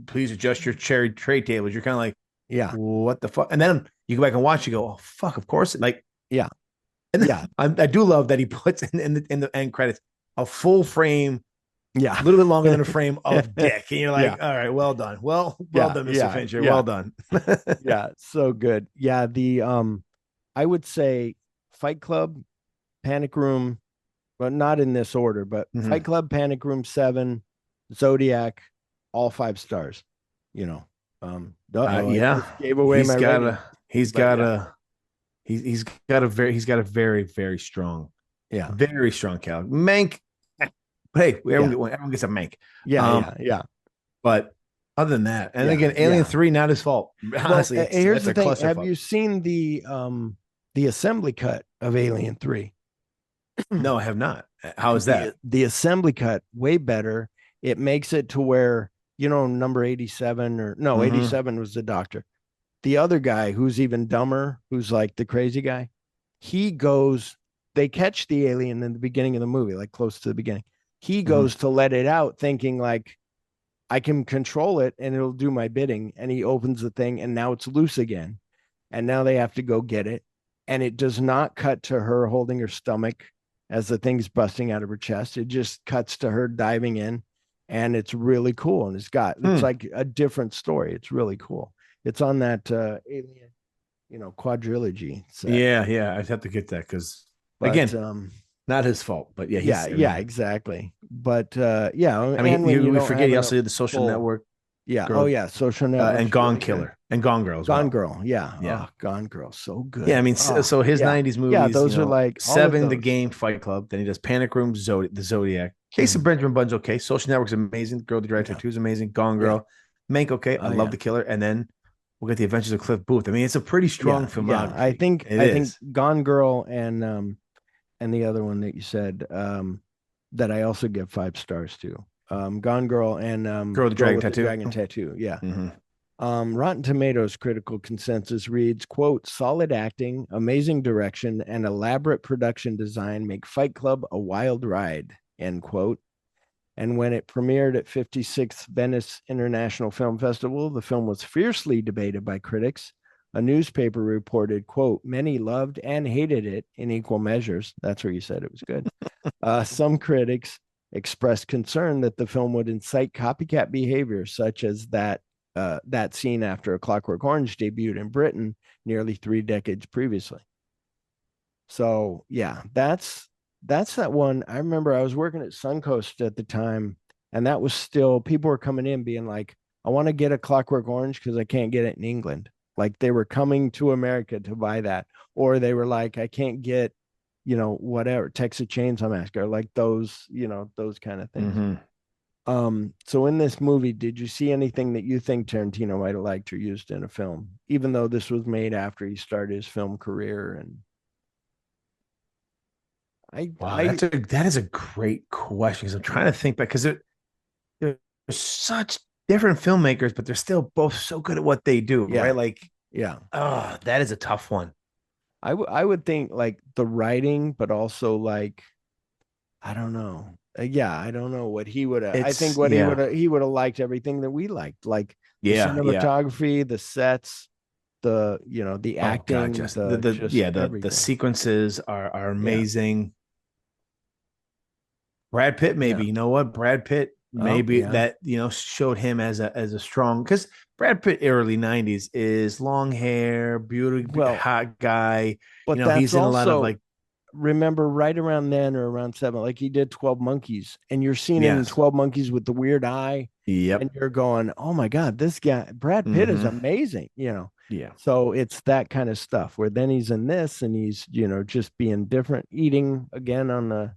"Please adjust your cherry tray tables," you're kind of like, Yeah. what the fuck? And then you go back and watch, you go, oh fuck, of course. Like, Yeah. And then Yeah. I do love that he puts in the end credits a full frame, Yeah. a little bit longer than a frame of Dick, and you're like, Yeah. all right, well done, well Yeah, done, Mr. yeah, Fincher, yeah. well done. Yeah, so good. Yeah, I would say Fight Club, Panic Room, but not in this order, but Mhm. Fight Club, Panic Room 7, Zodiac, all 5 stars. You know. I Yeah, just gave away my rating. he's But got yeah. he's got a very strong, Yeah. very strong calendar. Mank, hey, everyone gets a Mank. Yeah, yeah. But other than that, and Yeah, again, Alien yeah. 3, not his fault. Honestly, Well, here's that's the a thing. clusterfuck. Have you seen the assembly cut of Alien 3? No, I have not. How is that? The assembly cut way better. It makes it to where, number 87 or no, Mhm. 87 was the doctor. The other guy who's even dumber, who's like the crazy guy, they catch the alien in the beginning of the movie, like close to the beginning. He goes to let it out thinking like, I can control it and it'll do my bidding. And he opens the thing and now it's loose again. And now they have to go get it. And it does not cut to her holding her stomach as the thing's busting out of her chest. It just cuts to her diving in. And it's really cool. And it's like a different story. It's really cool. It's on that Alien, quadrilogy set. Yeah, I'd have to get that because But, again, not his fault. But yeah, yeah, exactly. But yeah, I mean, and when we don't forget have he enough also did the Social full- Network. Yeah. Girl, Oh yeah, Social Network and Gone Killer and Gone Girl as Gone well. Girl. Yeah. Yeah. Oh, Gone Girl. So good. Yeah, I mean, Oh, so his yeah. 90s movies, Yeah, those are like all of 7, The those. Game, Fight Club. Then he does Panic Room, the Zodiac. Case of Mhm. Benjamin Buttons, okay. Social Network's amazing. Girl, the Director Yeah. 2 is amazing. Gone Girl. Mank, okay. I Oh, love yeah. The Killer. And then we'll get The Adventures of Cliff Booth. I mean, it's a pretty strong filmography. I think It I is. think Gone Girl and the other one that you said that I also give 5 stars to. Gone Girl and Girl with the Dragon with Tattoo. the Dragon Tattoo. Yeah. Mhm. Rotten Tomatoes critical consensus reads, quote, solid acting, amazing direction, and elaborate production design make Fight Club a wild ride, end quote. And when it premiered at 56th Venice International Film Festival, the film was fiercely debated by critics. A newspaper reported, quote, many loved and hated it in equal measures. That's where you said it was good. Some critics expressed concern that the film would incite copycat behavior, such as that scene after A Clockwork Orange debuted in Britain nearly 3 decades previously. So yeah, that's that one. I remember I was working at Suncoast at the time, and that was still people were coming in being like, I want to get A Clockwork Orange because I can't get it in England. Like they were coming to America to buy that, or they were like, I can't get, whatever Texas Chainsaw Massacre, like those, those kind of things. Mhm. So in this movie, did you see anything that you think Tarantino might have liked or used in a film, even though this was made after he started his film career? And That is a great question because I'm trying to think back because they're such different filmmakers, but they're still both so good at what they do, Yeah. right? Like, yeah, that is a tough one. I would think like the writing, but also like, I don't know. Yeah, I don't know what he would have. I think what he would have liked everything that we liked, like the cinematography, the sets, the acting, just everything. the sequences are amazing. Brad Pitt, maybe. Yeah. You know what? Brad Pitt, maybe that showed him as a strong, because Brad Pitt early 90s is long hair, beautiful, hot guy. But he's in a lot of like, remember right around then or around 7, like he did 12 Monkeys, and you're seeing him in 12 Monkeys with the weird eye. Yep. And you're going, oh my God, this guy, Brad Pitt is amazing, Yeah. So it's that kind of stuff where then he's in this and he's, just being different, eating again on the,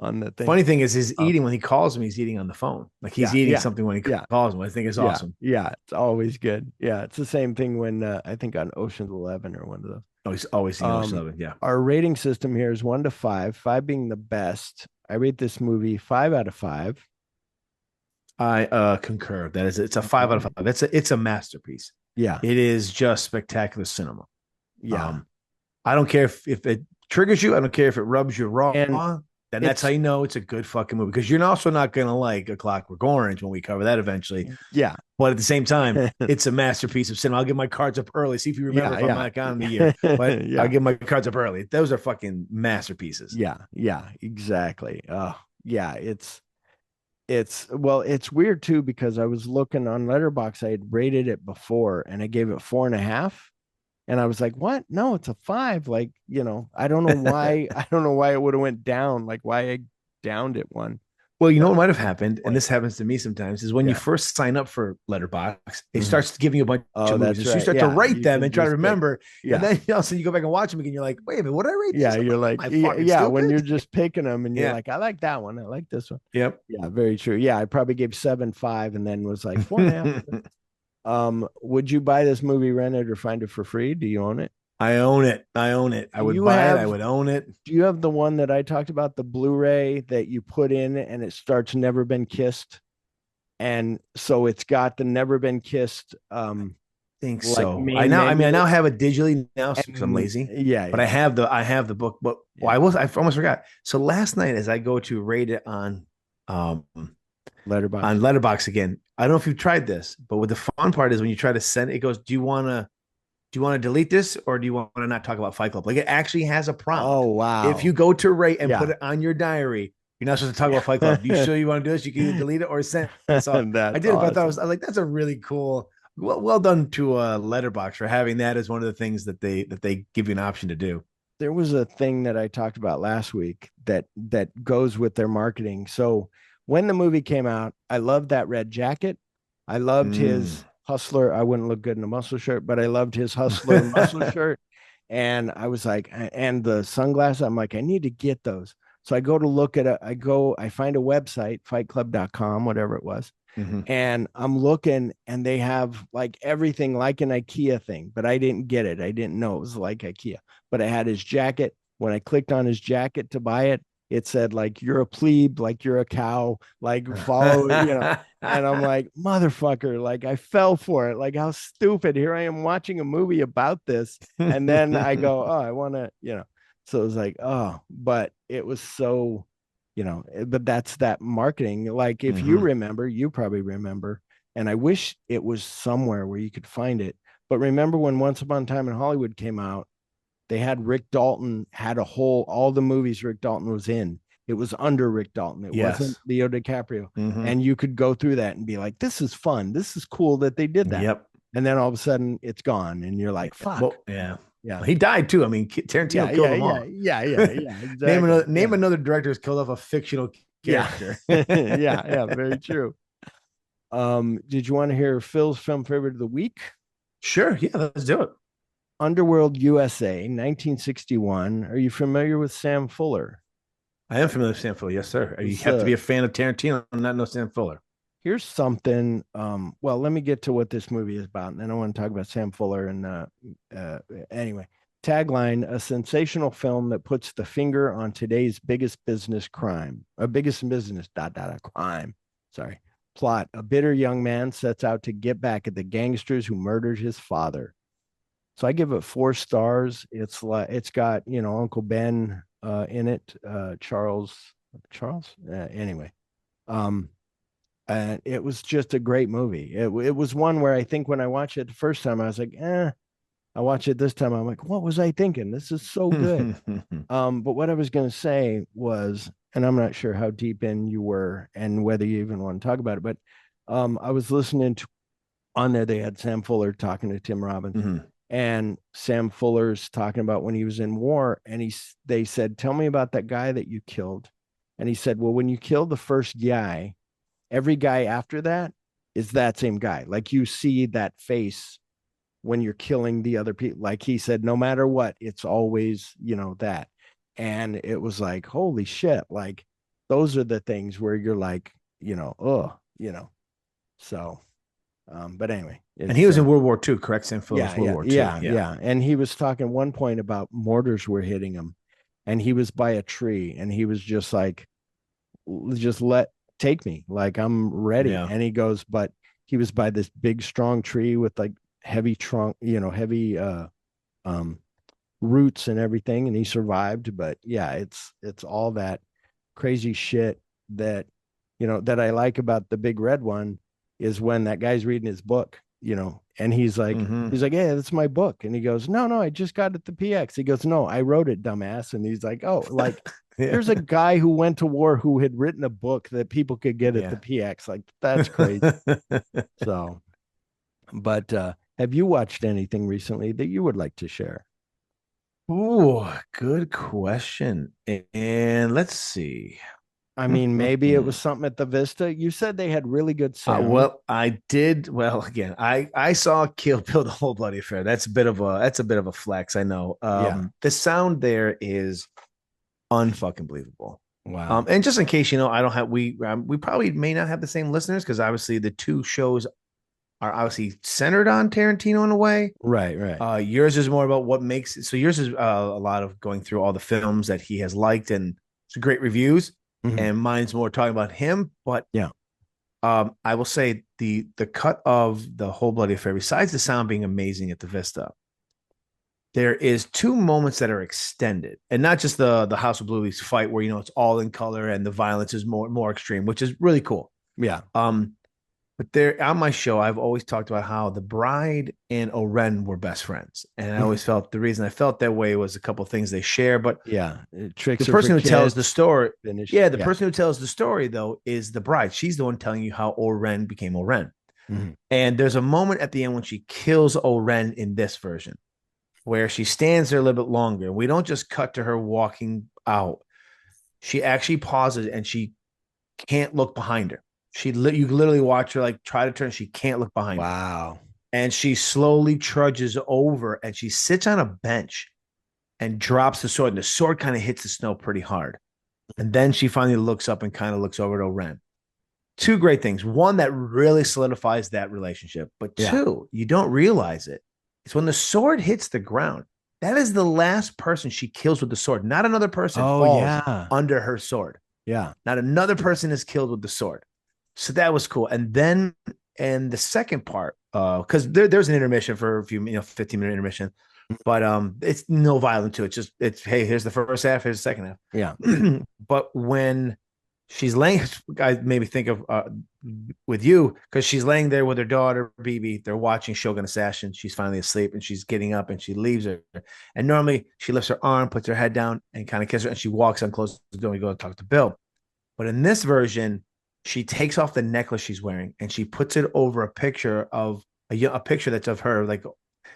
on the thing. Funny thing is his eating when he calls him, he's eating on the phone. Like he's eating something when he calls him. I think it's awesome. Yeah, it's always good. Yeah, it's the same thing when I think on Ocean's 11 or one of those. Oh, he's always seen Ocean's 11. Yeah. Our rating system here is 1 to 5, 5 being the best. I rate this movie 5 out of 5. I concur. It's a 5 out of 5. It's a masterpiece. Yeah. It is just spectacular cinema. Yeah. I don't care if it triggers you. I don't care if it rubs you And raw. Then that's how you know it's a good fucking movie, because you're also not going to like A Clockwork Orange when we cover that eventually. yeah. But at the same time, it's a masterpiece of cinema. I'll give my cards up early. See if you remember if I'm not counting the year. But Yeah. I'll give my cards up early. Those are fucking masterpieces. Yeah, exactly. Yeah, it's weird too, because I was looking on Letterboxd. I had rated it before and I gave it 4.5. And I was like, what? No, it's a 5. Like, I don't know why. I don't know why it would have went down, like why I downed it one. Well, you know But what might have happened, and point. this happens to me sometimes, is when you Yeah. first sign up for Letterboxd, it Mhm. starts giving you a bunch Oh, of movies. that's And so you right. start to Yeah, rate you them can and try to just pick. remember. Yeah. And then all of a sudden you go back and watch them again. You're like, wait a minute, what did I rate Yeah, these? you're like, Am I fucking yeah, when stupid? you're just picking them and you're Yeah. like, I like that one. I like this one. Yep. Yeah, very true. Yeah, I probably gave 7.5 and then was like 4.5. Would you buy this movie, rent it, or find it for free? Do you own it? I own it. I own it. I Do would you buy it. I have- would own it. Do you have the one that I talked about, the Blu-ray that you put in and it starts Never Been Kissed? And so it's got the Never Been Kissed Think like so. main I menu. now have it digitally now because I'm And lazy. yeah, But I have the book. But Yeah. I almost forgot. So last night, as I go to rate it on Letterbox. Letterbox again, I don't know if you've tried this, but what the fun part is when you try to send it, it goes, do you want to delete this, or do you want to not talk about Fight Club? Like, it actually has a prompt. Oh wow. If you go to rate and Yeah. put it on your diary, you're not supposed to talk about Fight Club. You sure you want to do this? You can either delete it or send it. So That's I did it, but I awesome. was like, that's a really cool. Well done to Letterbox for having that as one of the things that they give you an option to do. There was a thing that I talked about last week that goes with their marketing. So when the movie came out, I loved that red jacket. I loved his hustler. I wouldn't look good in a muscle shirt, but I loved his hustler muscle shirt. And I was like, and the sunglasses, I'm like, I need to get those. So I go to look at it. I find a website, fightclub.com, whatever it was. Mhm. And I'm looking and they have like everything like an IKEA thing, but I didn't get it. I didn't know it was like IKEA, but I had his jacket. When I clicked on his jacket to buy it, it said like, you're a plebe, like you're a cow, like follow, and I'm like, motherfucker, like I fell for it. Like, how stupid. Here I am watching a movie about this. And then I go, oh, I want to, so it was like, oh, but it was so, but that's that marketing. Like, if you remember, you probably remember, and I wish it was somewhere where you could find it. But remember when Once Upon a Time in Hollywood came out, they had Rick Dalton had all the movies Rick Dalton was in. It was under Rick Dalton. It wasn't Leo DiCaprio. And you could go through that and be like, this is fun. This is cool that they did that. Yep. And then all of a sudden it's gone. And you're like, fuck. Well, yeah. Yeah. He died too. I mean, Tarantino killed them all. Yeah. Exactly. Name another director who's killed off a fictional character. Yeah, very true. Did you want to hear Phil's film favorite of the week? Sure. Yeah, let's do it. Underworld, USA, 1961. Are you familiar with Sam Fuller? I am familiar with Sam Fuller. Yes, sir. You have to be a fan of Tarantino and not know Sam Fuller. Here's something. Well, let me get to what this movie is about, and then I want to talk about Sam Fuller. And anyway, tagline: a sensational film that puts the finger on today's biggest business crime, crime. Sorry. Plot: a bitter young man sets out to get back at the gangsters who murdered his father. So I give it 4 stars. It's got Uncle Ben in it, Charles. Anyway, and it was just a great movie. It was one where I think when I watched it the first time, I was like, I watched it this time. I'm like, what was I thinking? This is so good. But what I was going to say was, and I'm not sure how deep in you were and whether you even want to talk about it, but I was listening to on there. They had Sam Fuller talking to Tim Robbins. And Sam Fuller's talking about when he was in war, and they said, tell me about that guy that you killed. And he said, well, when you kill the first guy, every guy after that is that same guy. Like, you see that face when you're killing the other people. Like he said, no matter what, it's always, that. And it was like, holy shit. Like, those are the things where you're like, so. But anyway, and he was in World War II, correct? Sam Fuller was World War II. Yeah. And he was talking one point about mortars were hitting him, and he was by a tree, and he was just like, take me, like I'm ready. Yeah. And he goes, but he was by this big strong tree with like heavy trunk, heavy roots and everything, and he survived. But yeah, it's all that crazy shit that that I like about the Big Red One is when that guy's reading his book, and he's like, Mhm. yeah, that's my book. And he goes, no, I just got it at the PX. He goes, no, I wrote it, dumbass. And he's like, oh, like Yeah. here's a guy who went to war who had written a book that people could get at the PX. Like, that's crazy. So, but have you watched anything recently that you would like to share? Ooh, good question. And let's see. I mean, maybe it was something at the Vista. You said they had really good sound. Well, I did. Well, again, I saw Kill Bill the Whole Bloody Affair. That's a bit of a flex. I know. Yeah. The sound there is unfucking believable. Wow. And just in case I don't have we probably may not have the same listeners because obviously the two shows are obviously centered on Tarantino in a way. Right. Yours is more about what makes it. So yours is a lot of going through all the films that he has liked and some great reviews, and mine's more talking about him. But yeah, I will say the cut of the Whole Bloody Affair, besides the sound being amazing at the Vista, there is two moments that are extended, and not just the House of Blues fight where it's all in color and the violence is more extreme, which is really cool. Yeah. But there on my show, I've always talked about how the bride and Oren were best friends, and I always felt the reason I felt that way was a couple of things they share. But yeah, tricks. The person who tells the story, the person who tells the story though is the bride. She's the one telling you how Oren became Oren. And there's a moment at the end when she kills Oren in this version, where she stands there a little bit longer. We don't just cut to her walking out. She actually pauses and she can't look behind her. You literally watch her like try to turn. She can't look behind her. Wow. And she slowly trudges over and she sits on a bench and drops the sword. And the sword kind of hits the snow pretty hard. And then she finally looks up and kind of looks over to Ren. Two great things. One, that really solidifies that relationship. But two, you don't realize it. It's when the sword hits the ground. That is the last person she kills with the sword. Not another person falls under her sword. Yeah. Not another person is killed with the sword. So that was cool. And then, and the second part, because there's an intermission for a few, 15-minute intermission, but it's no violent to it. It's hey, here's the first half, here's the second half. Yeah. But when she's laying, I maybe think of with you, because she's laying there with her daughter, BB. They're watching Shogun Assassin. She's finally asleep and she's getting up and she leaves her. And normally she lifts her arm, puts her head down and kind of kisses her and she walks on, closes the door and go talk to Bill. But in this version, she takes off the necklace she's wearing and she puts it over a picture of a picture that's of her. Like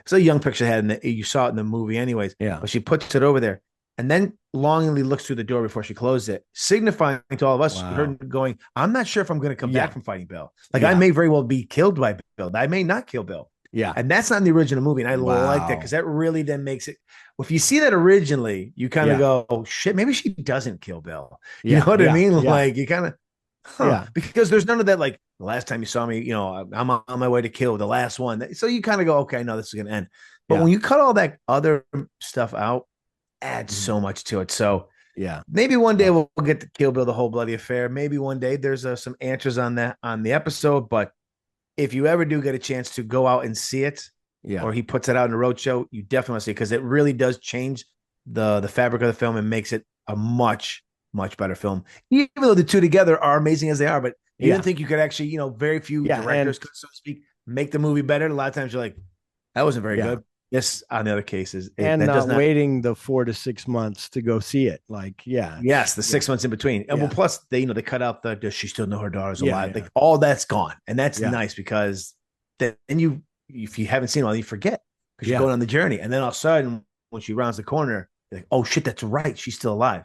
it's a young picture had you saw it in the movie anyways. Yeah. But she puts it over there and then longingly looks through the door before she closes it, signifying to all of us, her going, I'm not sure if I'm going to come back from fighting Bill. Like I may very well be killed by Bill. I may not kill Bill. Yeah. And that's not in the original movie. And I like that because that really then makes it. If you see that originally, you kind of go, oh, shit, maybe she doesn't kill Bill. You know what I mean? Like you kind of, because there's none of that. Like the last time you saw me, I'm on my way to kill the last one. So you kind of go, okay, no, this is going to end. But when you cut all that other stuff out, adds so much to it. So maybe one day we'll get to Kill Bill, the Whole Bloody Affair. Maybe one day there's some answers on that on the episode. But if you ever do get a chance to go out and see it, or he puts it out in a roadshow, you definitely want to see it because it really does change the fabric of the film and makes it a much better film. Even though the two together are amazing as they are, but you didn't think you could actually, very few directors could, so to speak, make the movie better. A lot of times you're like, that wasn't very good. Yes, on the other cases, and not waiting the 4 to 6 months to go see it. Like, yes, the 6 months in between, and well, plus they cut out the does she still know her daughter's alive? Like all that's gone, and that's nice because then you, if you haven't seen it all, you forget because you're going on the journey, and then all of a sudden when she rounds the corner, you're like, oh shit, that's right, she's still alive.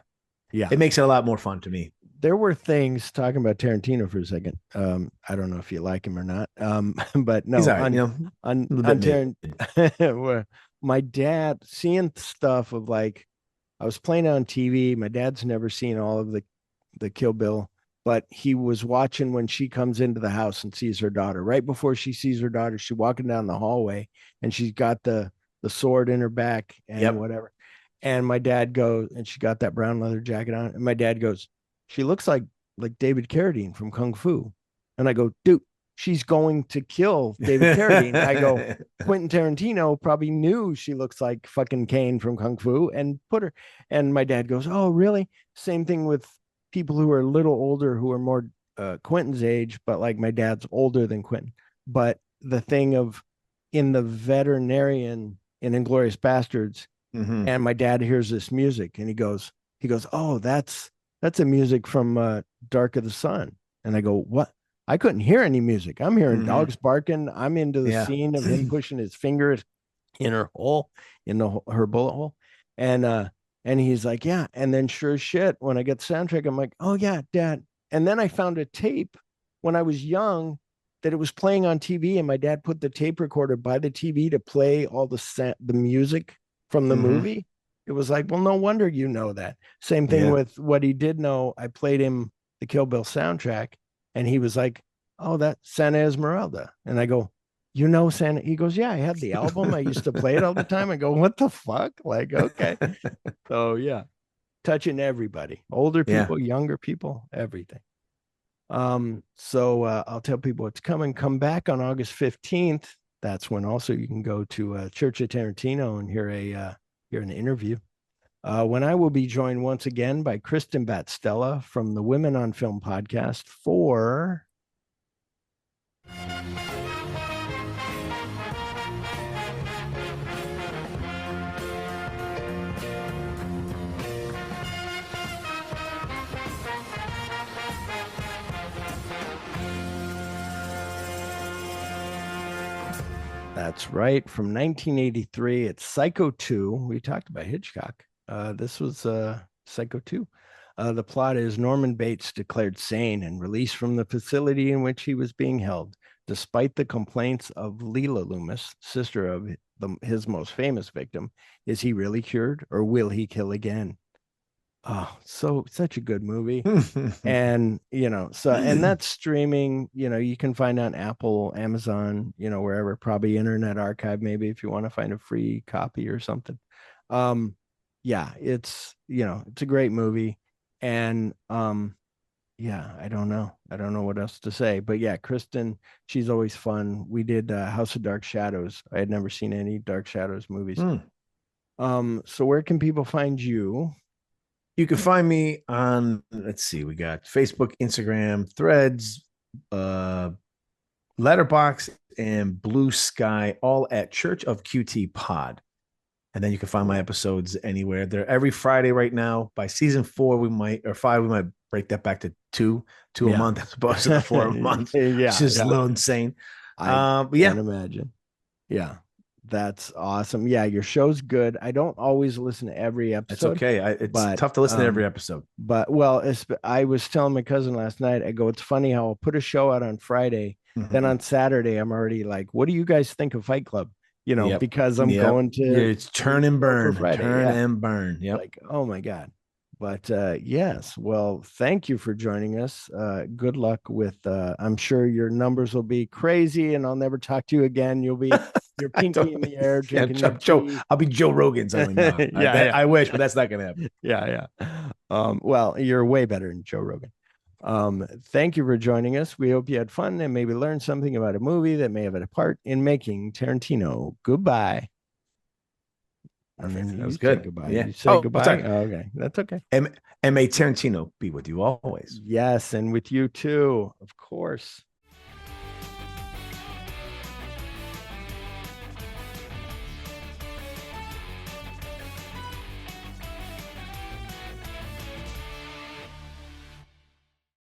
Yeah, it makes it a lot more fun to me. There were things talking about Tarantino for a second. I don't know if you like him or not. But no, on Tarantino, my dad seeing stuff of like, I was playing on TV. My dad's never seen all of the Kill Bill, but he was watching when she comes into the house and sees her daughter. Right before she sees her daughter, she's walking down the hallway and she's got the sword in her back and whatever. And my dad goes, and she got that brown leather jacket on. And my dad goes, she looks like David Carradine from Kung Fu. And I go, dude, she's going to kill David Carradine. I go, Quentin Tarantino probably knew she looks like fucking Kane from Kung Fu and put her. And my dad goes, oh, really? Same thing with people who are a little older, who are more Quentin's age, but like my dad's older than Quentin. But the thing of in the veterinarian in Inglourious Bastards, Mhm. and my dad hears this music and he goes, oh, that's a music from Dark of the Sun. And I go, what? I couldn't hear any music. I'm hearing Mhm. dogs barking. I'm into the Yeah. scene of him pushing his fingers in her hole, in her bullet hole. And he's like, yeah. And then sure as shit, when I get the soundtrack, I'm like, oh yeah, Dad. And then I found a tape when I was young that it was playing on TV, and my dad put the tape recorder by the TV to play all the music from the Mhm. movie. It was like, well, no wonder you know that. Same thing Yeah. with what he did know. I played him the Kill Bill soundtrack, and he was like, oh, that Santa Esmeralda. And I go, you know Santa? He goes, yeah, I had the album. I used to play it all the time. I go, what the fuck? Like, okay. So yeah, touching everybody, older Yeah. people, younger people, everything. So I'll tell people it's coming. Come back on August 15th. That's when also you can go to Church of Tarantino and hear an interview. When I will be joined once again by Kristen Batstella from the Women on Film podcast for That's right. From 1983, it's Psycho 2. We talked about Hitchcock. This was Psycho 2. The plot is Norman Bates declared sane and released from the facility in which he was being held, despite the complaints of Leela Loomis, sister of his most famous victim. Is he really cured, or will he kill again? Oh, such a good movie. And and that's streaming. You can find on Apple, Amazon, wherever, probably Internet Archive, maybe, if you want to find a free copy or something. Yeah, it's a great movie. And yeah, I don't know what else to say, but yeah, Kristen, she's always fun. We did House of Dark Shadows. I had never seen any Dark Shadows movies. So where can people find you? You can find me on, let's see, we got Facebook, Instagram, Threads, Letterbox, and Blue Sky, all at Church of QT Pod. And then you can find my episodes anywhere. They're every Friday right now. By season 4, we might break that back to two a month as opposed to the 4 a month. Yeah, It's just a little insane. I But yeah, can't imagine. Yeah, that's awesome. Yeah, your show's good. I don't always listen to every it's episode. okay. It's tough to listen to every episode. But I was telling my cousin last night, I go, it's funny how I'll put a show out on Friday. Then on Saturday, I'm already like, what do you guys think of Fight Club? Because I'm going to it's turn and burn, for Friday. turn and burn. Yep. Like, oh my God. But yes, well, thank you for joining us. Good luck with I'm sure your numbers will be crazy and I'll never talk to you again. You'll be your pinky in the air drinking your tea. I'll be Joe Rogan's only now. I wish, but that's not gonna happen. Yeah. Well, you're way better than Joe Rogan. Thank you for joining us. We hope you had fun and maybe learned something about a movie that may have had a part in making Tarantino. Goodbye. And then That was you good. Say goodbye. Yeah. You say goodbye. Sorry. Oh, okay, that's okay. And may Tarantino be with you always. Yes, and with you too, of course.